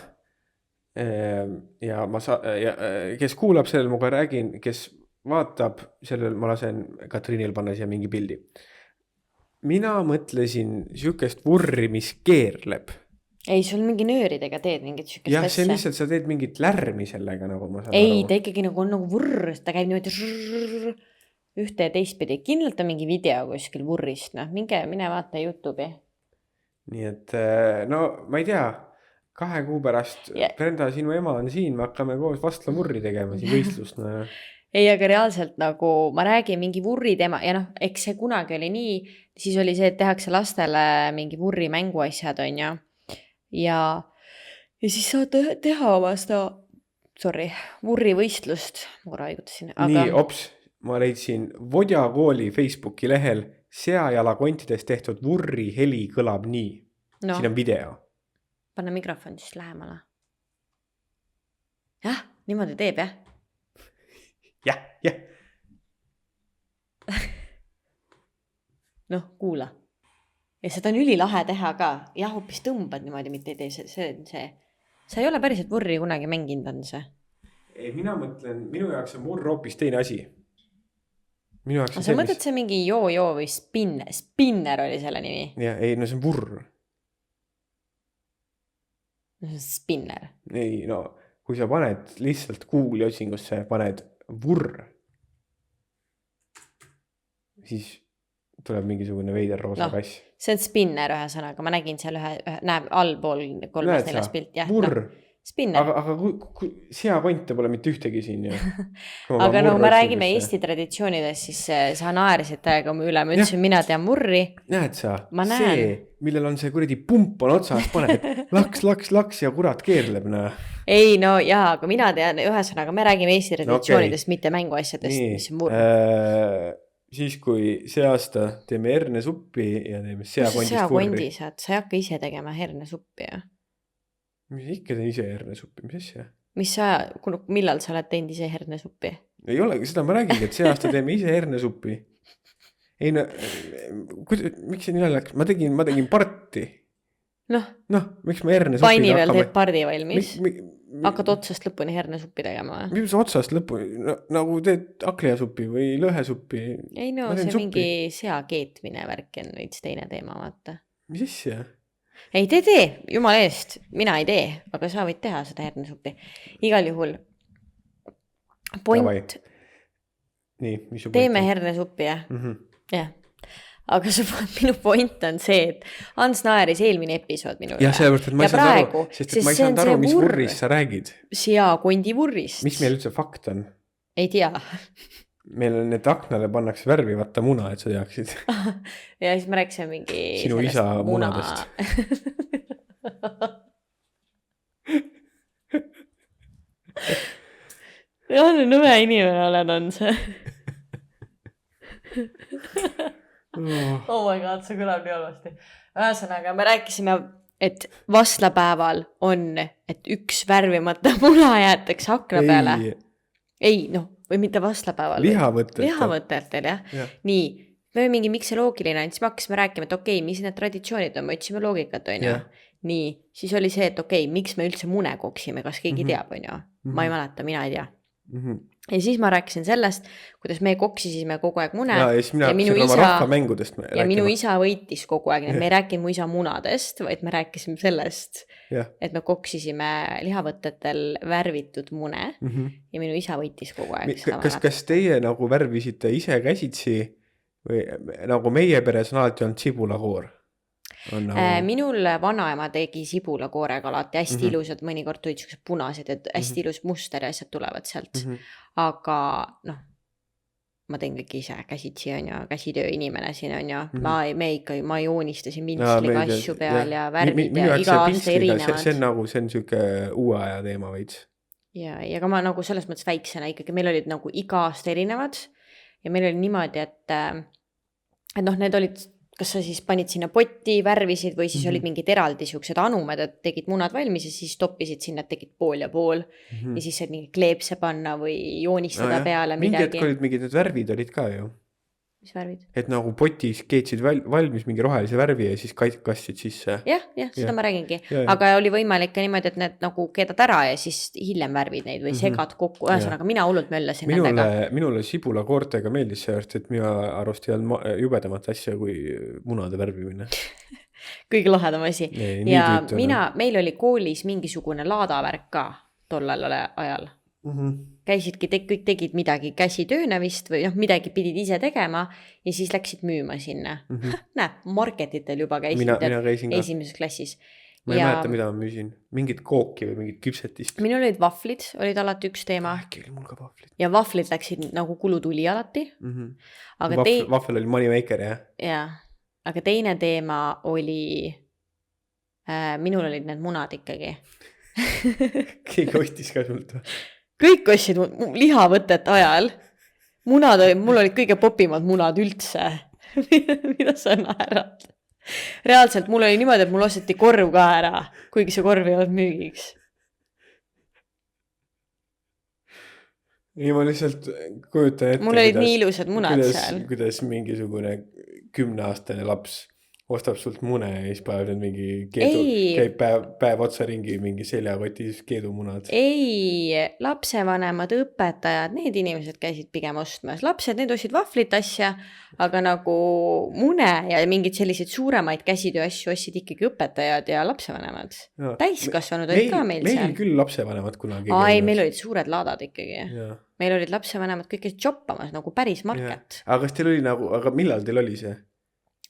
kes kuulab sellel, ma ka räägin, kes vaatab sellel, ma lasen Katriinil panna siia mingi pildi. Mina mõtlesin sükest vurri, mis keerleb. Ei, sul mingi nööridega teed mingit sükest asja. Jah, see lihtsalt sa teed mingit lärmi sellega, nagu ma saan aru. Ei, ta ikkagi nagu on nagu vurr, ta käib niimoodi ühte ja teistpidi, kindlalt on mingi video kuskil vurrist, noh, mine vaata YouTube'i. Nii et no ma ei tea, 2 kuu pärast Brenda, sinu ema on siin, me hakkame koos vastlamurri tegema siin võistlust. No. Ei, aga reaalselt nagu ma räägin mingi vurri teema ja noh, eks see kunagi oli nii, siis oli see, et tehakse lastele mingi vurri mänguasjad, on ju. Ja siis saad teha oma seda, vurri võistlust, ma haigutasin. Aga... Nii, ops, ma leidsin Vodja kooli Facebooki lehel seajalakontidest tehtud vurri heli kõlab nii. No. Siin on video. Panna mikrofon siis lähemale. Jah, niimoodi teeb, jah? Jah. Noh, kuula. Ja seda on ülilahe teha ka. Jah, hoopis tõmbad niimoodi, mitte ei tee see. Sa ei ole päriselt vurri kunagi mänginud, on see? Ei, mina mõtlen, minu jaoks on vurr hoopis teine asi. Sa mõtled see mingi joo või spinner oli selle nimi? Ja, ei, no see on vurr. No see on spinner. Ei, no kui sa paned lihtsalt Google'i otsingusse, paned vurr, siis tuleb mingisugune veider roosa kass. See on spinner ühe sõnaga, ma nägin seal näeb allpool 3-4 pilt. Vurr. Spinner. Aga kui seakonte pole mitte ühtegi siin. Aga no me räägime Eesti traditsioonidest, siis sa naerisid täiega üle, ma ütlesin, mina tean vurri. Näed sa, see, millel on see kuradi pump on otsas, paned laks ja kurat keerleb. Ei, no jaa, aga mina tean ühesõnaga, me räägime Eesti traditsioonidest, mitte mänguasjadest, mis on vurr. Siis kui see aasta teeme hernesuppi ja teeme seakondist vurri. Sa ei hakka ise tegema hernesuppi, jah? Mis ikka teen ise hernesuppi, mis asja? Millal sa oled teinud ise hernesuppi? Ei olegi, seda ma räägin, et see aasta teeme ise hernesuppi. Ei no, miks see nii läks? Ma tegin parti. Noh, miks ma hernesuppi Paini veel teed pardi valmis? Hakkad otsast lõpuni hernesuppi tegema? Mis otsast lõpuni? Nagu teed akliasuppi või lõhesuppi? Ei no, see mingi sea keetmine värk on veits teine teema, vaata. Mis asja? Ei, tee, jumala eest, mina ei tee, aga sa võid teha seda hernesuppi. Igal juhul point. Nii, mis su point? Teeme hernesuppi, jah? Jah. Aga minu point on see, et Ants naeris eelmine episood minu üle. Ja sellepärast, et ma ei saanud aru, sest et ma ei saanud aru, mis vurrist sa räägid. Seakondi vurrist. Mis meil üldse fakt on? Ei tea. Meil on need aknale pannakse värvi vaata muna, et sa teaksid. Ja siis ma rääksin mingi sinu isa munadest. Jah, nõme inimene oled on see. Oh my god, see kõlab nii halvasti. Ühesõnaga, me rääkisime, et vastlapäeval on, et üks värvimata muna jäetakse akna peale. Ei, noh, või mitte vastlapäeval. Lihavõtetel, jah. Nii, me mingi, miks see loogiline on, siis me hakkasime rääkima, et okei, mis need traditsioonid on, me otsime loogikat, on ju. Nii, siis oli see, et okei, miks me üldse mune koksime, kas keegi teab, on ju. Ma ei mäleta, mina ei tea. Ja siis ma rääkisin sellest, kuidas me koksisime kogu aeg mune. Ja minu isa võitis kogu aeg, et me ei rääkinud mu isa munadest, vaid me rääkisime sellest, et me koksisime lihavõtetel värvitud mune ja minu isa võitis kogu aeg. Kas teie nagu värvisite ise käsitsi või nagu meie peres on alati olnud sibulakoor? Minul vanaema tegi sibulakoorega alati hästi ilusad, mõnikord tulid sellised punased, et hästi ilus muster ja asjad tulevad sealt. Aga noh, ma teen kõik ise käsitsi, on ju, käsitöö inimene siin, on ju. Ma joonistasin pintsliga asju peal ja värvid ja iga aasta erinevad. See on selline uue aja teema veits. Ja aga ma nagu selles mõttes väiksena ikkagi, meil olid nagu iga aasta erinevad ja meil oli niimoodi, et noh, need olid kas sa siis panid sinna potti, värvisid või siis olid mingid eraldi siuksed anumed, et tegid munad valmis ja siis toppisid sinna, et tegid pool ja pool ja siis said mingi kleepse panna või joonistada peale midagi. Mingi hetk olid mingid need värvid olid ka ju. Mis värvid? Et nagu potis keetsid valmis mingi rohelise värvi ja siis kastsid sisse. Jah, seda ma räägingi. Aga oli võimalik ka niimoodi, et need nagu keedad ära ja siis hiljem värvid neid või segad kokku. Ühesõnaga, mina hullult möllasin nendega. Minule sibulakoortega meeldis see, et mina arvast ei olnud jubedamat asja kui munade värvimine. Kõige lahedam asi. Ja meil oli koolis mingisugune laadavärk ka tollel ajal. käisidki, kõik tegid midagi käsitööna vist või midagi pidid ise tegema ja siis läksid müüma sinna. Näe, marketitel juba käisid mina käisin ka. esimeses klassis. Ma ei mäleta, mida ma müüsin. Mingit kooki või mingit küpsetist. Minul olid vahvlid, olid alati üks teema. Äkki oli mul ka vahvlid. Ja vahvlid läksid nagu kulutuli alati. Aga Vahvel oli moneymaker, jah? Jaa, aga teine teema oli, minul olid need munad ikkagi. Keegi ostis ka sult või? Kõik ostsid lihavõtet ajal. Mul olid kõige popimad munad üldse. Mida sa naerad? Reaalselt mul oli niimoodi, et mul osteti korv ka ära, kuigi see korv ei olnud müügiks. Ei, ma lihtsalt kujutan ette, mul olid nii ilusad munad seal. Kuidas mingisugune 10-aastane laps ostab sult mune ja siis päev mingi käib päev otsa ringi mingi seljakotis keedumunad. Ei, lapsevanemad, õpetajad, need inimesed käisid pigem ostmas. Lapsed, need ostsid vahvlit asja, aga nagu mune ja mingid sellised suuremaid käsitöö asju ostsid ikkagi õpetajad ja lapsevanemad. Täiskasvanud olid ka meil seal. Meil küll lapsevanemad kunagi. Ei, meil olid suured laadad ikkagi. Ja. Meil olid lapsevanemad kõik joppamas nagu päris market. Ja. Aga kas teil oli nagu, aga millal teil oli see?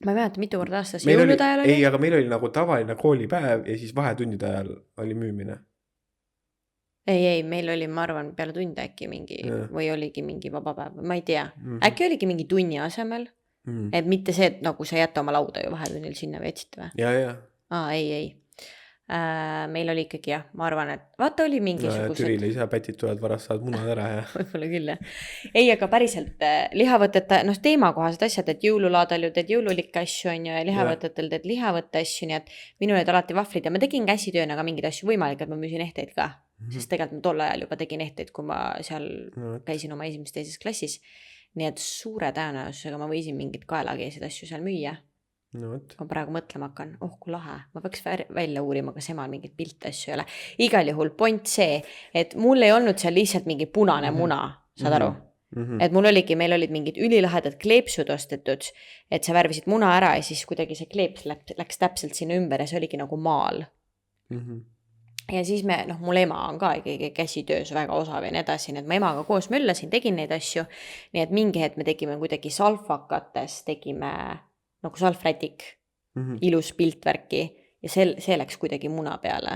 Ma ei mäleta, mitu korda aastas jõulude ajal oli? Ei, aga meil oli nagu tavaline koolipäev ja siis vahetundide ajal oli müümine. Ei, meil oli, ma arvan, peale tunde äkki mingi või oligi mingi vaba päev, ma ei tea. Äkki oligi mingi tunni asemel, et mitte see, et nagu sa jätta oma lauda ju vahetunnil sinna või etsid või? Ja. Ei. Meil oli ikkagi jah, ma arvan, et vaata oli mingisugused. Türile isa pätid tulevad varast, saad munad ära ja. Võib-olla küll jah. Ei, aga päriselt lihavõteta, teemakohased asjad, et jõululaadal ju teed jõululikke asju on ju ja lihavõtetel teed lihavõtte asju, nii et minul olid alati vahvlid ja ma tegin käsitööna ka mingeid asju võimalik, et ma müüsin ehteid ka. Sest tegelikult ma tol ajal juba tegin ehteid, kui ma seal käisin oma teises klassis. Nii et suure tõenäosusega ma võisin mingid kaelakeesid asju seal müüa. Ma praegu mõtlema hakkan, kui lahe, ma peaks välja uurima, kas emal mingit pilte asju ei ole. Igal juhul point see, et mul ei olnud seal lihtsalt mingi punane muna, saad aru? Et meil olid mingid ülilahedad kleepsud ostetud, et sa värvisid muna ära ja siis kuidagi see kleeps läks täpselt sinna ümber ja see oligi nagu maal. Ja siis mul ema on ka käsitöös väga osav ja nii edasi, nii et ma emaga koos möllasin, tegin neid asju, nii et mingi hetk me tegime kuidagi salfakates, tegime nagu salvrätik, ilus piltvärki ja see läks kuidagi muna peale.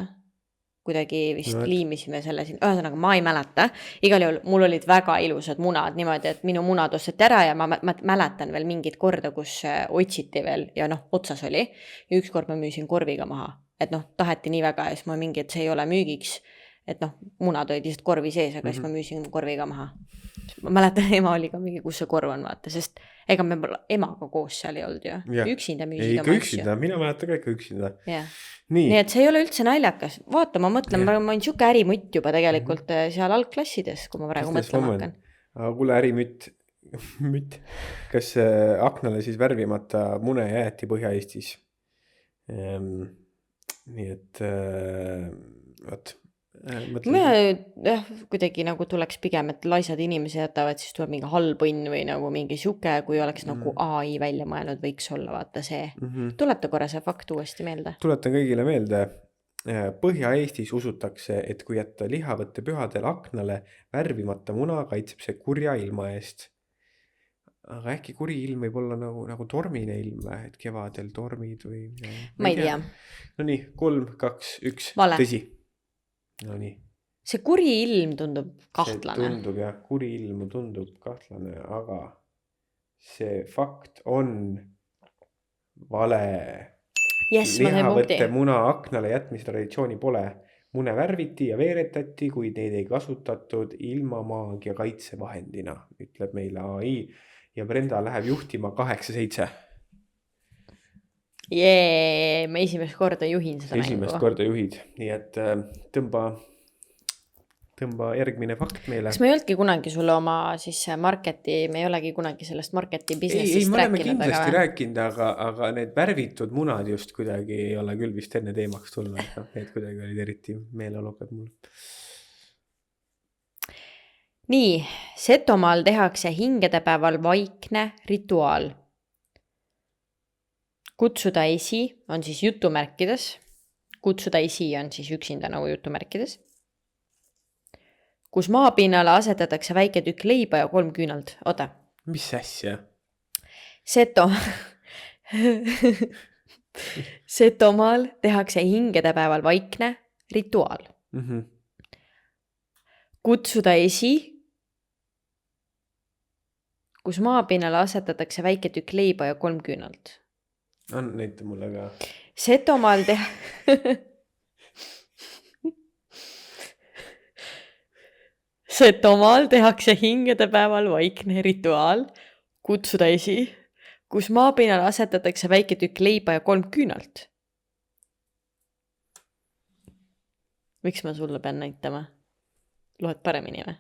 Kuidagi vist liimisime selle siin, ühesõnaga ma ei mäleta. Igal juhul mul olid väga ilusad munad niimoodi, et minu munad osteti ära ja ma mäletan veel mingid korda, kus otsiti veel ja otsas oli. Ja ükskord ma müüsin korviga maha, et taheti nii väga ja siis ma mingi, et see ei ole müügiks, et munad olid lihtsalt korvi sees, aga siis ma müüsin korviga maha. Ma mäletan, ema oli ka mingi, kus see korv on, vaata, sest ega me emaga koos seal ei olnud ju. Üksinda müüsid oma asju. Mina mäletan ka ikka üksinda. Nii, et see ei ole üldse naljakas. Vaata, ma mõtlen, ma olen siuke ärimutt juba tegelikult seal algklassides, kui ma praegu mõtlema hakkan. Aga kuule ärimütt, kas aknale siis värvimata mune jäeti Põhja-Eestis? Nii et võt. Kuidagi nagu tuleks pigem, et laisad inimesed jätavad, siis tuleb mingi halbõnn või nagu mingi siuke, kui oleks nagu AI välja mõelnud, võiks olla, vaata see. Tuleta korra see fakt uuesti meelde. Tuletan kõigile meelde. Põhja-Eestis usutakse, et kui jätta lihavõtte pühadel aknale värvimata muna, kaitseb see kurja ilma eest. Aga äkki kuri ilm võib olla nagu tormine ilm, et kevadel tormid või... Ma ei tea. No nii, 3, 2, 1, vale. Tõsi. No nii. See kuri ilm tundub kahtlane. See tundub jah, kuri ilm tundub kahtlane, aga see fakt on vale. Lihavõtte muna aknale jätmise traditsiooni pole. Mune värviti ja veeretati, kui neid ei kasutatud ilmamaagia kaitsevahendina, ütleb meile AI ja Brenda läheb juhtima 8-7. Ma esimest korda juhin seda mängu. Esimest korda juhid, nii et tõmba järgmine fakt meile. Kas me ei oldki kunagi sulle oma siis marketi, me ei olegi kunagi sellest marketi businessist rääkinud? Ei, me oleme kindlasti rääkinud, aga need värvitud munad just kuidagi ei ole küll vist enne teemaks tulnud. Need kuidagi olid eriti meeleolukad mul. Nii, Setomaal tehakse hingedepäeval vaikne rituaal. Kutsuda esi on siis jutumärkides. Kutsuda esi on siis üksinda nagu jutumärkides. kus maapinnale asetatakse väike tükk leiba ja 3 küünalt. Oota. Mis asja? Setomaal tehakse hingedepäeval vaikne rituaal. Kutsuda esi, kus maapinnale asetatakse väike tükk leiba ja 3 küünalt. Näita mulle ka. Setomaal tehakse hingedepäeval vaikne rituaal. Kutsuda esi, kus maapinnale asetatakse väike tükk leiba ja 3 küünalt. Miks ma sulle pean näitama? Loed paremini või?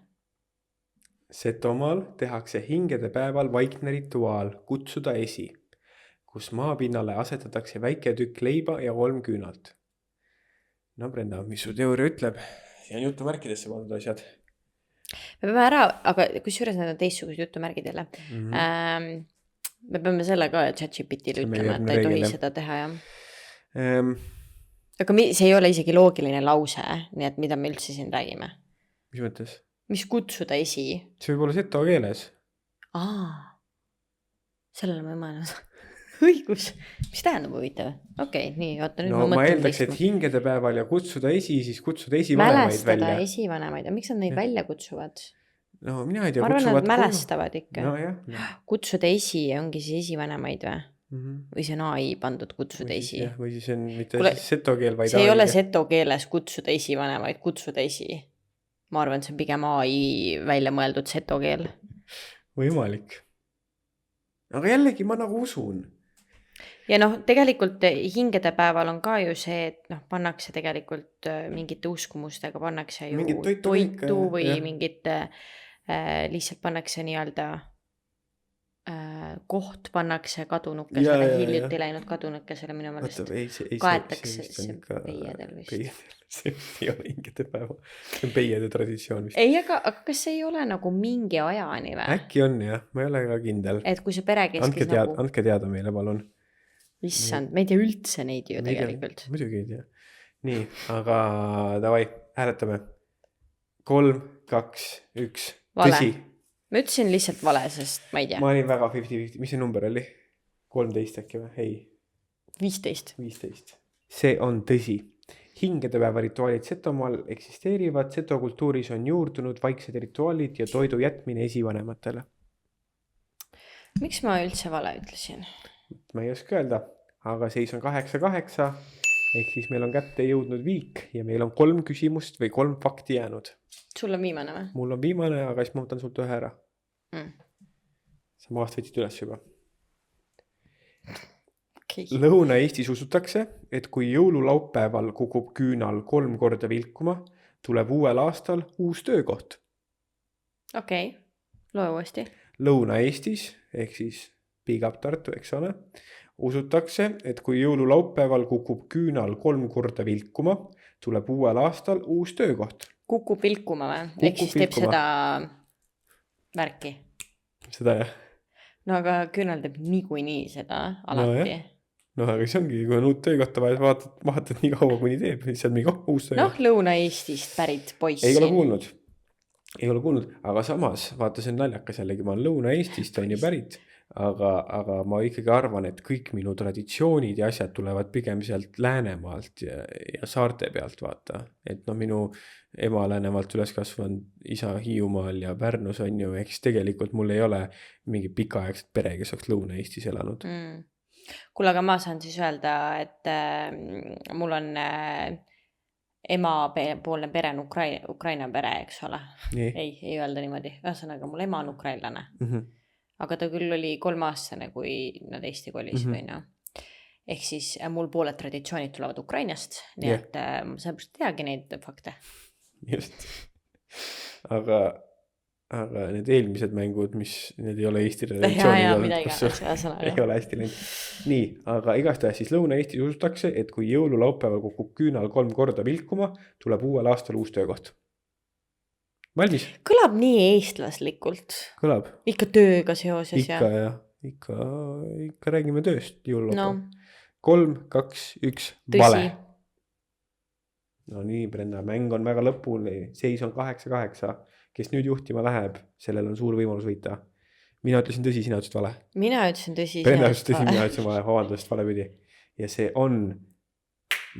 Setomaal tehakse hingedepäeval vaikne rituaal. Kutsuda esi, kus maapinnale asetatakse väike tükk leiba ja 3 küünalt. No Brenda, mis su teooria ütleb? See on jutumärkidesse pandud asjad. Me peame ära, aga kusjuures need on teistsugused jutumärgid jälle. Me peame selle ka ChatGPTile ütlema, et ta ei tohi seda teha, jah. Aga see ei ole isegi loogiline lause, nii et mida me üldse siin räägime. Mis mõttes? Mis kutsuda esi? See võib olla seto keeles. Sellele ma ei mõelnud. Õigus. Mis tähendab huvitav? Okei, nii, oota nüüd no, ma eeldaks, et hingedepäeval ja kutsuda esi, siis kutsuda esivanemaid välja. Mälestada esivanemaid. Ja miks nad neid välja kutsuvad? No mina ei tea. Ma arvan, nad mälestavad ikka. No, jah. Kutsuda esi ongi siis esivanemaid või? Või see on AI pandud kutsuda esi. Või siis on mitte seto keel, vaid see ei ole seto keeles kutsuda esivanemaid, kutsuda esi. Ma arvan, see on pigem AI välja mõeldud seto keel. Võimalik. Aga jällegi ma nagu usun. Ja tegelikult hingedepäeval on ka ju see, et pannakse tegelikult mingite uskumustega, pannakse ju toitu või mingite lihtsalt pannakse nii-öelda koht pannakse kadunukesele, hiljuti läinud kadunukesele minu mõelest. Kaetakse peiedel vist. See ei ole hingedepäeva. See on peiede traditsioon vist. Ei, aga kas see ei ole nagu mingi ajani või? Äkki on jah, ma ei ole ka kindel. Et kui see perekeskis Andke teada meile, palun. Issand, me ei tea üldse neid ju tegelikult. Muidugi ei tea. Nii, aga davai, hääletame. 3, 2, 1. Tõsi. Ma ütlesin lihtsalt vale, sest ma ei tea. Ma olin väga 50-50. Mis see number oli? 13 äkki või? Ei. 15. See on tõsi. Hingedepäeva rituaalid Setomaal eksisteerivad. Seto kultuuris on juurdunud vaiksed rituaalid ja toidu jätmine esivanematele. Miks ma üldse vale ütlesin? Ma ei oska öelda, aga seis on 8-8. Ehk siis meil on kätte jõudnud viik ja meil on 3 küsimust või 3 fakti jäänud. Sul on viimane või? Mul on viimane, aga siis ma võtan sult ühe ära. Sa maast võtsid üles juba. Okay. Lõuna-Eestis usutakse, et kui jõululaupäeval kukub küünal 3 korda vilkuma, tuleb uuel aastal uus töökoht. Okei, loe uuesti. Lõuna-Eestis, ehk siis Big Up Tartu, eks ole, usutakse, et kui jõululaupäeval kukub küünal 3 korda vilkuma, tuleb uuel aastal uus töökoht. Kukub vilkuma või? Ehk siis teeb seda värki. Seda jah. No aga küünal teeb niikuinii seda alati. No aga see ongi, kui on uut töökohta vaja, vaatad nii kaua, kuni teeb, siis on mingi uus töökoht. Lõuna-Eestist pärit poiss. Ei ole kuulnud, aga samas, vaata see on naljakas jällegi, ma olen Lõuna-Eestist on ju pärit. Aga ma ikkagi arvan, et kõik minu traditsioonid ja asjad tulevad pigem sealt Läänemaalt ja saarte pealt, vaata. Et minu ema Läänemaalt üles kasvanud, isa Hiiumaal ja Pärnus on ju, eks tegelikult mul ei ole mingi pikaaegset pere, kes oleks Lõuna-Eestis elanud. Kuule, aga ma saan siis öelda, et mul on ema poolne pere on Ukraina pere, eks ole. Ei öelda niimoodi. Ühesõnaga, mul ema on ukrainlane. Aga ta küll oli 3-aastane, kui nad Eesti kolis või Ehk siis mul pooled traditsioonid tulevad Ukrainast, nii et ma sellepärast teagi neid fakte. Just. Aga need eelmised mängud, need ei ole Eesti traditsioonid. Ei ole hästi läinud. Nii, aga igastahes siis Lõuna-Eestis usutakse, et kui jõululaupäeval kukub küünal 3 korda vilkuma, tuleb uuel aastal uus töökoht. Valmis? Kõlab nii eestlaslikult. Kõlab. Ikka tööga seoses. Ikka räägime tööst jõululaupäeval. 3, 2, 1, vale. No nii, Brenda, mäng on väga lõpuni, seis on 8-8, kes nüüd juhtima läheb, sellel on suur võimalus võita. Mina ütlesin tõsi, sina ütlesid vale. Mina ütlesin tõsi. Brenda ütlesin tõsi, mina ütlesin vale, vabandust, valepidi. Ja see on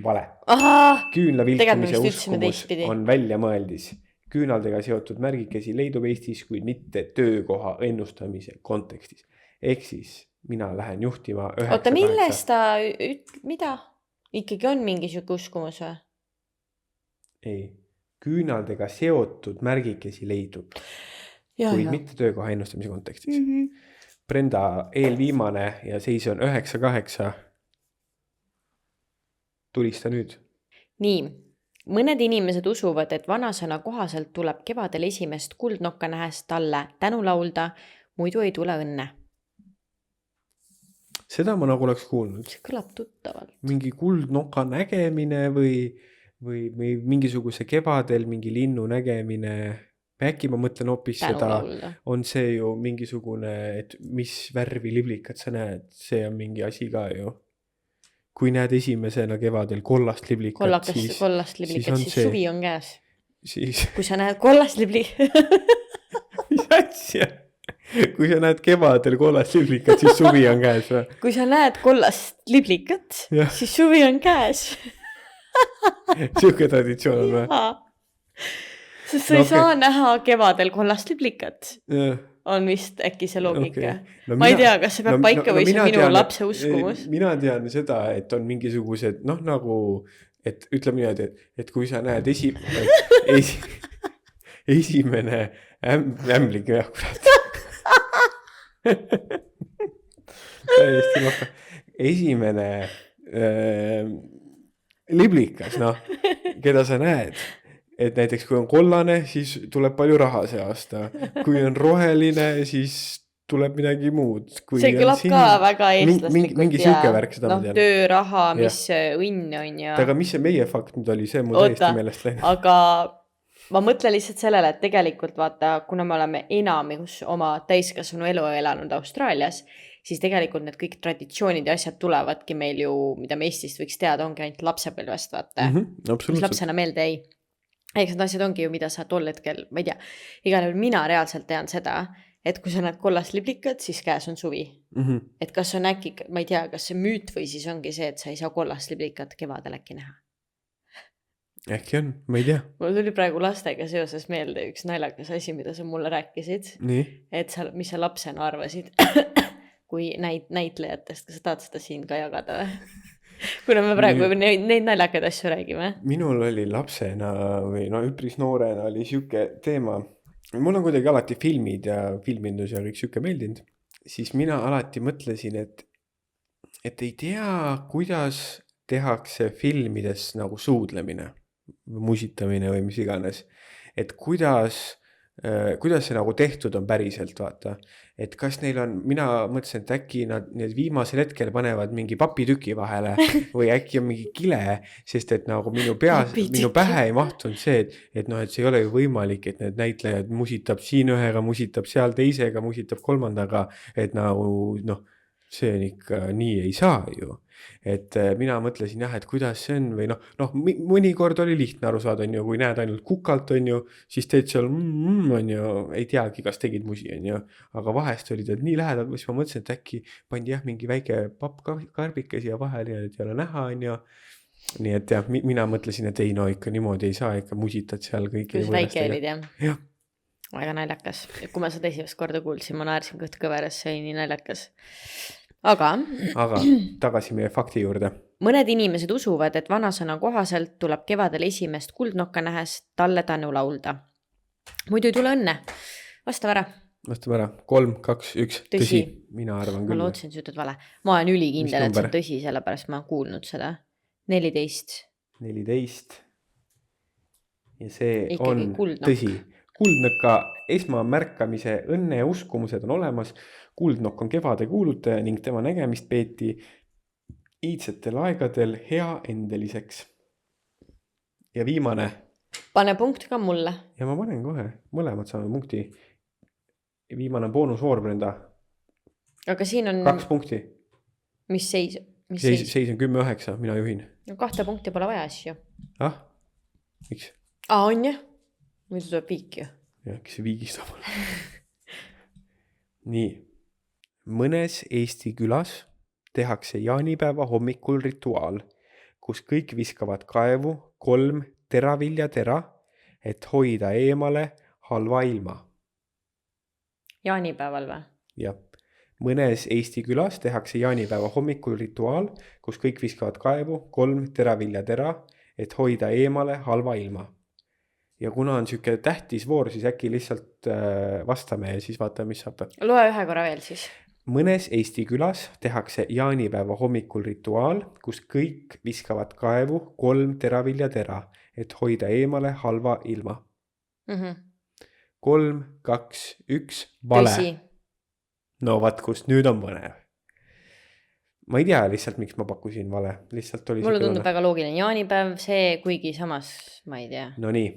vale. Küünla vilkumise uskumus on väljamõeldis. Küünaldega seotud märgikesi leidub Eestis, kuid mitte töökoha ennustamise kontekstis. Ehk siis mina lähen juhtima 9-8. Oota, milles ta, mida? Ikkagi on mingi siuke uskumus või? Ei, küünaldega seotud märgikesi leidub, kuid mitte töökoha ennustamise kontekstis. Brenda eelviimane ja seis on 9-8. Tulista nüüd. Nii, mõned inimesed usuvad, et vanasõna kohaselt tuleb kevadel esimest kuldnokka nähes talle tänu laulda, muidu ei tule õnne. Seda ma nagu oleks kuulnud. See kõlab tuttavalt. Mingi kuldnoka nägemine või mingisuguse kevadel mingi linnu nägemine. Äkki ma mõtlen hoopis seda, on see ju mingisugune, et mis värvi liblikad sa näed, see on mingi asi ka ju. Kui näed esimesena kevadel kollast liblikat, siis suvi on käes. Siis... Kui sa näed kollast Mis asja? Kui sa näed kevadel kollast liblikat, siis suvi on käes või? Kui sa näed kollast liblikat, siis suvi on käes. Siuke traditsioon on või? Sest sa ei saa näha kevadel kollast liblikat. On vist äkki see loogika. Ma ei tea, kas see peab paika või see minu lapse uskumus. Mina tean seda, et on mingisugused, nagu, et ütleme niimoodi, et kui sa näed esimene ämblik, kurat. Täiesti maha. Esimene liblikas, keda sa näed, et näiteks kui on kollane, siis tuleb palju raha see aasta. Kui on roheline, siis tuleb midagi muud. See kõlab ka väga eestlaslikult. Mingi siuke värk seda ma tean. Tööraha, mis õnn on ja... Aga mis see meie fakt nüüd oli, see mul täiesti meelest läinud. Aga ma mõtlen lihtsalt sellele, et tegelikult vaata, kuna me oleme enamikus oma täiskasvanu elu elanud Austraalias, siis tegelikult need kõik traditsioonid ja asjad tulevadki meil ju, mida me Eestist võiks teada, ongi ainult lapsepõlvest, vaata. Mis lapsena meelde ei. Eks need asjad ongi ju, mida sa tol hetkel, ma ei tea, igal juhul mina reaalselt tean seda, et kui sa näed kollast liblikat, siis käes on suvi. Et kas on äkki, ma ei tea, kas see müüt või siis ongi see, et sa ei saa kollast liblikat kevadel äkki näha. Äkki on, ma ei tea. Mul tuli praegu lastega seoses meelde üks naljakas asi, mida sa mulle rääkisid. Nii? Et sa, mis sa lapsena arvasid, kui näitlejatest, kas sa tahad seda siin ka jagada või? Kuna me praegu neid naljakad asju räägime. Minul oli lapsena või üpris noorena oli siuke teema. Mul on kuidagi alati filmid ja filmindus ja kõik siuke meeldinud. Siis mina alati mõtlesin, et ei tea, kuidas tehakse filmides nagu suudlemine, musitamine või mis iganes. Et kuidas see nagu tehtud on päriselt, vaata. Et kas neil on, mina mõtlesin, et äkki need viimasel hetkel panevad mingi papitüki vahele või äkki on mingi kile, sest et nagu minu pähe ei mahtunud see, et see ei ole ju võimalik, et need näitlejad musitab siin ühega, musitab seal teisega, musitab kolmandaga, et nagu, see on ikka nii ei saa ju. Et mina mõtlesin et kuidas see on või mõnikord oli lihtne aru saada, kui näed ainult kukalt, siis teed seal, ei teagi, kas tegid musi, aga vahest oli ta nii lähedal, siis ma mõtlesin, et äkki pandi mingi väike pappkarbike siia vahele, et ei ole näha, nii et mina mõtlesin, et ei, ikka niimoodi ei saa, ikka musitad seal kõiki. Kus väike olid, jah? Jah. Väga naljakas. Kui ma seda esimest korda kuulsin, ma naersin kõht kõveras, see oli nii naljakas. Aga tagasi meie fakti juurde. Mõned inimesed usuvad, et vanasõna kohaselt tuleb kevadel esimest kuldnokka nähes talle tänu laulda. Muidu ei tule õnne. Vastame ära. 3, 2, 1. Tõsi. Mina arvan küll. Ma lootsin, sa ütled vale. Ma olen ülikindel, et see on tõsi, sellepärast ma olen kuulnud seda. 14. Ja see ikkagi on tõsi. Kuldnõka esmamärkamise õnne ja uskumused on olemas. Kuldnokk on kevade kuulutaja ning tema nägemist peeti iidsetel aegadel hea endeliseks. Ja viimane. Pane punkt ka mulle. Ja ma panen kohe. Mõlemad saame punkti. Viimane on boonusvoor, Brenda. Aga siin on... 2 punkti. Mis seis? Seis on 10-9, mina juhin. 2 punkti pole vaja asju. Miks? On jah? Muidu tuleb viik ju. Jah, kes see viigistab on. Nii. Mõnes Eesti külas tehakse jaanipäeva hommikul rituaal, kus kõik viskavad kaevu 3 teraviljatera, et hoida eemale halva ilma. Jaanipäeval või? Jah. Mõnes Eesti külas tehakse jaanipäeva hommikul rituaal, kus kõik viskavad kaevu 3 teraviljatera, et hoida eemale halva ilma. Ja kuna on siuke tähtis voor, siis äkki lihtsalt vastame ja siis vaatame, mis saab. Loe ühe korra veel siis. Mõnes Eesti külas tehakse jaanipäeva hommikul rituaal, kus kõik viskavad kaevu 3 teraviljatera, et hoida eemale halva ilma. 3, 2, 1, vale. Tõsi. No vaat, kus nüüd on põnev. Ma ei tea lihtsalt, miks ma pakkusin vale. Lihtsalt oli mulle tundub väga loogiline jaanipäev, see kuigi samas, ma ei tea. No nii.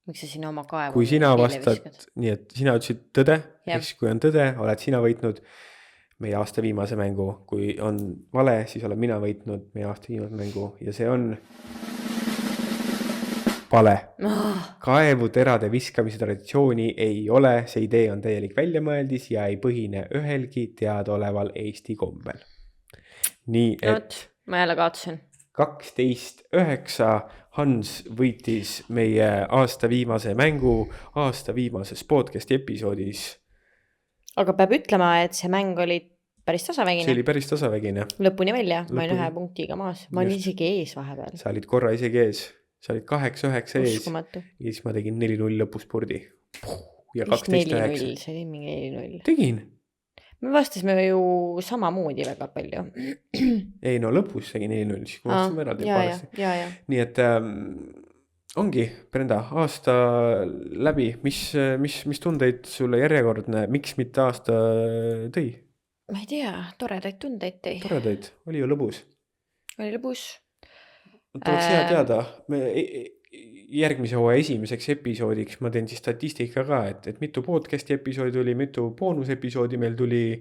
Miks sa sinna oma kaevu? Kui sina vastad, nii et sina ütlesid tõde, eks kui on tõde, oled sina võitnud meie aasta viimase mängu. Kui on vale, siis olen mina võitnud meie aasta viimase mängu ja see on vale. Kaevuterade viskamise traditsiooni ei ole, see idee on täielik väljamõeldis ja ei põhine ühelgi teadaoleval Eesti kombel. Nii et ma jälle kaotasin. 12-9 Hans võitis meie aasta viimase mängu aasta viimases podcasti episoodis. Aga peab ütlema, et see mäng oli päris tasavägine. See oli päris tasavägine. Lõpuni välja, ma olin 1 punktiga maas. Ma olin isegi ees vahepeal. Sa olid korra isegi ees. Sa olid 8-9 ees. Uskumatu. Ja siis ma tegin 4-0 lõpuspurdi. Ja 12-9. See oli mingi 4-0. Tegin. Me vastasime ju samamoodi väga palju. Ei, no lõpus tegin 4-0, siis kui vastasime ära teeb ja. Nii et ongi, Brenda, aasta läbi. Mis tundeid sulle järjekordne, miks mitte aasta tõi? Ma ei tea, toredaid tundeid tõi. Toredaid, oli ju lõbus. Oli lõbus. Tuleks hea teada. Järgmise hooaja esimeseks episoodiks ma teen siis statistika ka, et mitu podcasti episoodi tuli, mitu boonusepisoodi meil tuli.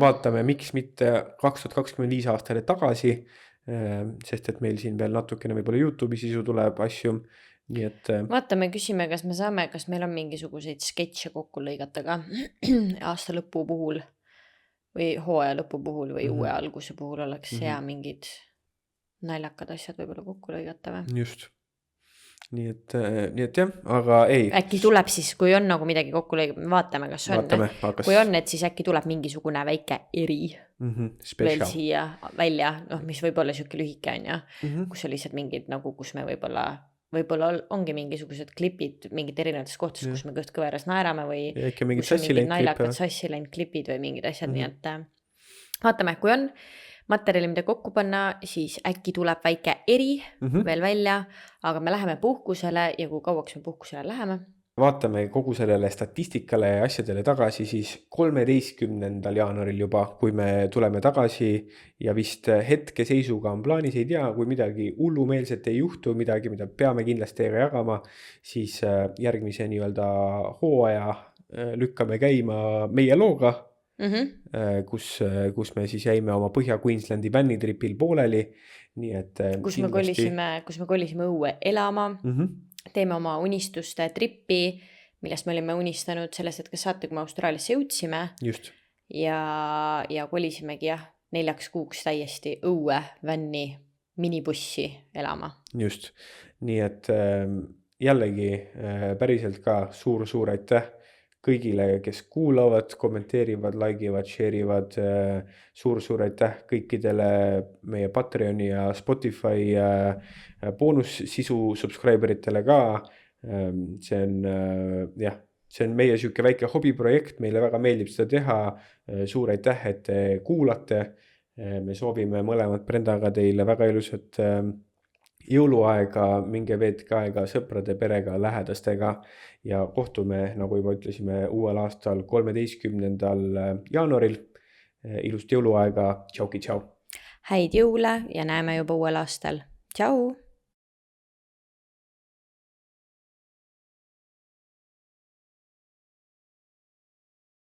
Vaatame, miks mitte 2025 aastale tagasi, sest et meil siin veel natukene võib-olla YouTube'i sisu tuleb asju. Nii et vaatame, küsime, kas me saame, kas meil on mingisuguseid sketše kokku lõigata ka aasta lõpu puhul või hooaja lõpu puhul või uue alguse puhul oleks hea mingid naljakad asjad võib-olla kokku lõigata või? Just. Nii et jah, aga ei. Äkki tuleb siis, kui on nagu midagi kokku lõigab, vaatame, kas on. Kui on, et siis äkki tuleb mingisugune väike eri veel siia välja, mis võib olla siuke lühike on ja, kus on lihtsalt mingid nagu, kus me võib-olla ongi mingisugused klipid mingid erinevates kohtades, kus me kõveras naerame või kus on mingid naljakad sassi läinud klipid või mingid asjad, nii et vaatame, kui on materjali, mida kokku panna, siis äkki tuleb väike eri veel välja, aga me läheme puhkusele ja kui kauaks me puhkusele läheme. Vaatame kogu sellele statistikale ja asjadele tagasi siis 13. jaanuaril juba, kui me tuleme tagasi ja vist hetkeseisuga on plaanis, ei tea, kui midagi hullumeelset ei juhtu, midagi, mida peame kindlasti teiega jagama, siis järgmise nii-öelda hooaja lükkame käima meie looga, kus me siis jäime oma Põhja-Queenslandi bännitripil pooleli. Nii et kus me kolisime õue elama, teeme oma unistuste trippi, millest me olime unistanud sellest, et kas saate, kui me Austraaliasse jõudsime. Just. Ja kolisimegi 4 kuuks täiesti õue vänni minibussi elama. Just. Nii et jällegi päriselt ka suur aitäh kõigile, kes kuulavad, kommenteerivad, laigivad, share'ivad. Suur aitäh kõikidele meie Patreoni ja Spotify boonussisu subscriberitele ka. See on meie siuke väike hobiprojekt, meile väga meeldib seda teha. Suur aitäh, et te kuulate. Me soovime mõlemad Brendaga teile väga ilusat jõuluaega, minge veetke aega sõprade, perega, lähedastega ja kohtume, nagu juba ütlesime, uuel aastal 13. jaanuaril. Ilust jõuluaega. Tšauki, tšau. Häid jõule ja näeme juba uuel aastal. Tšau!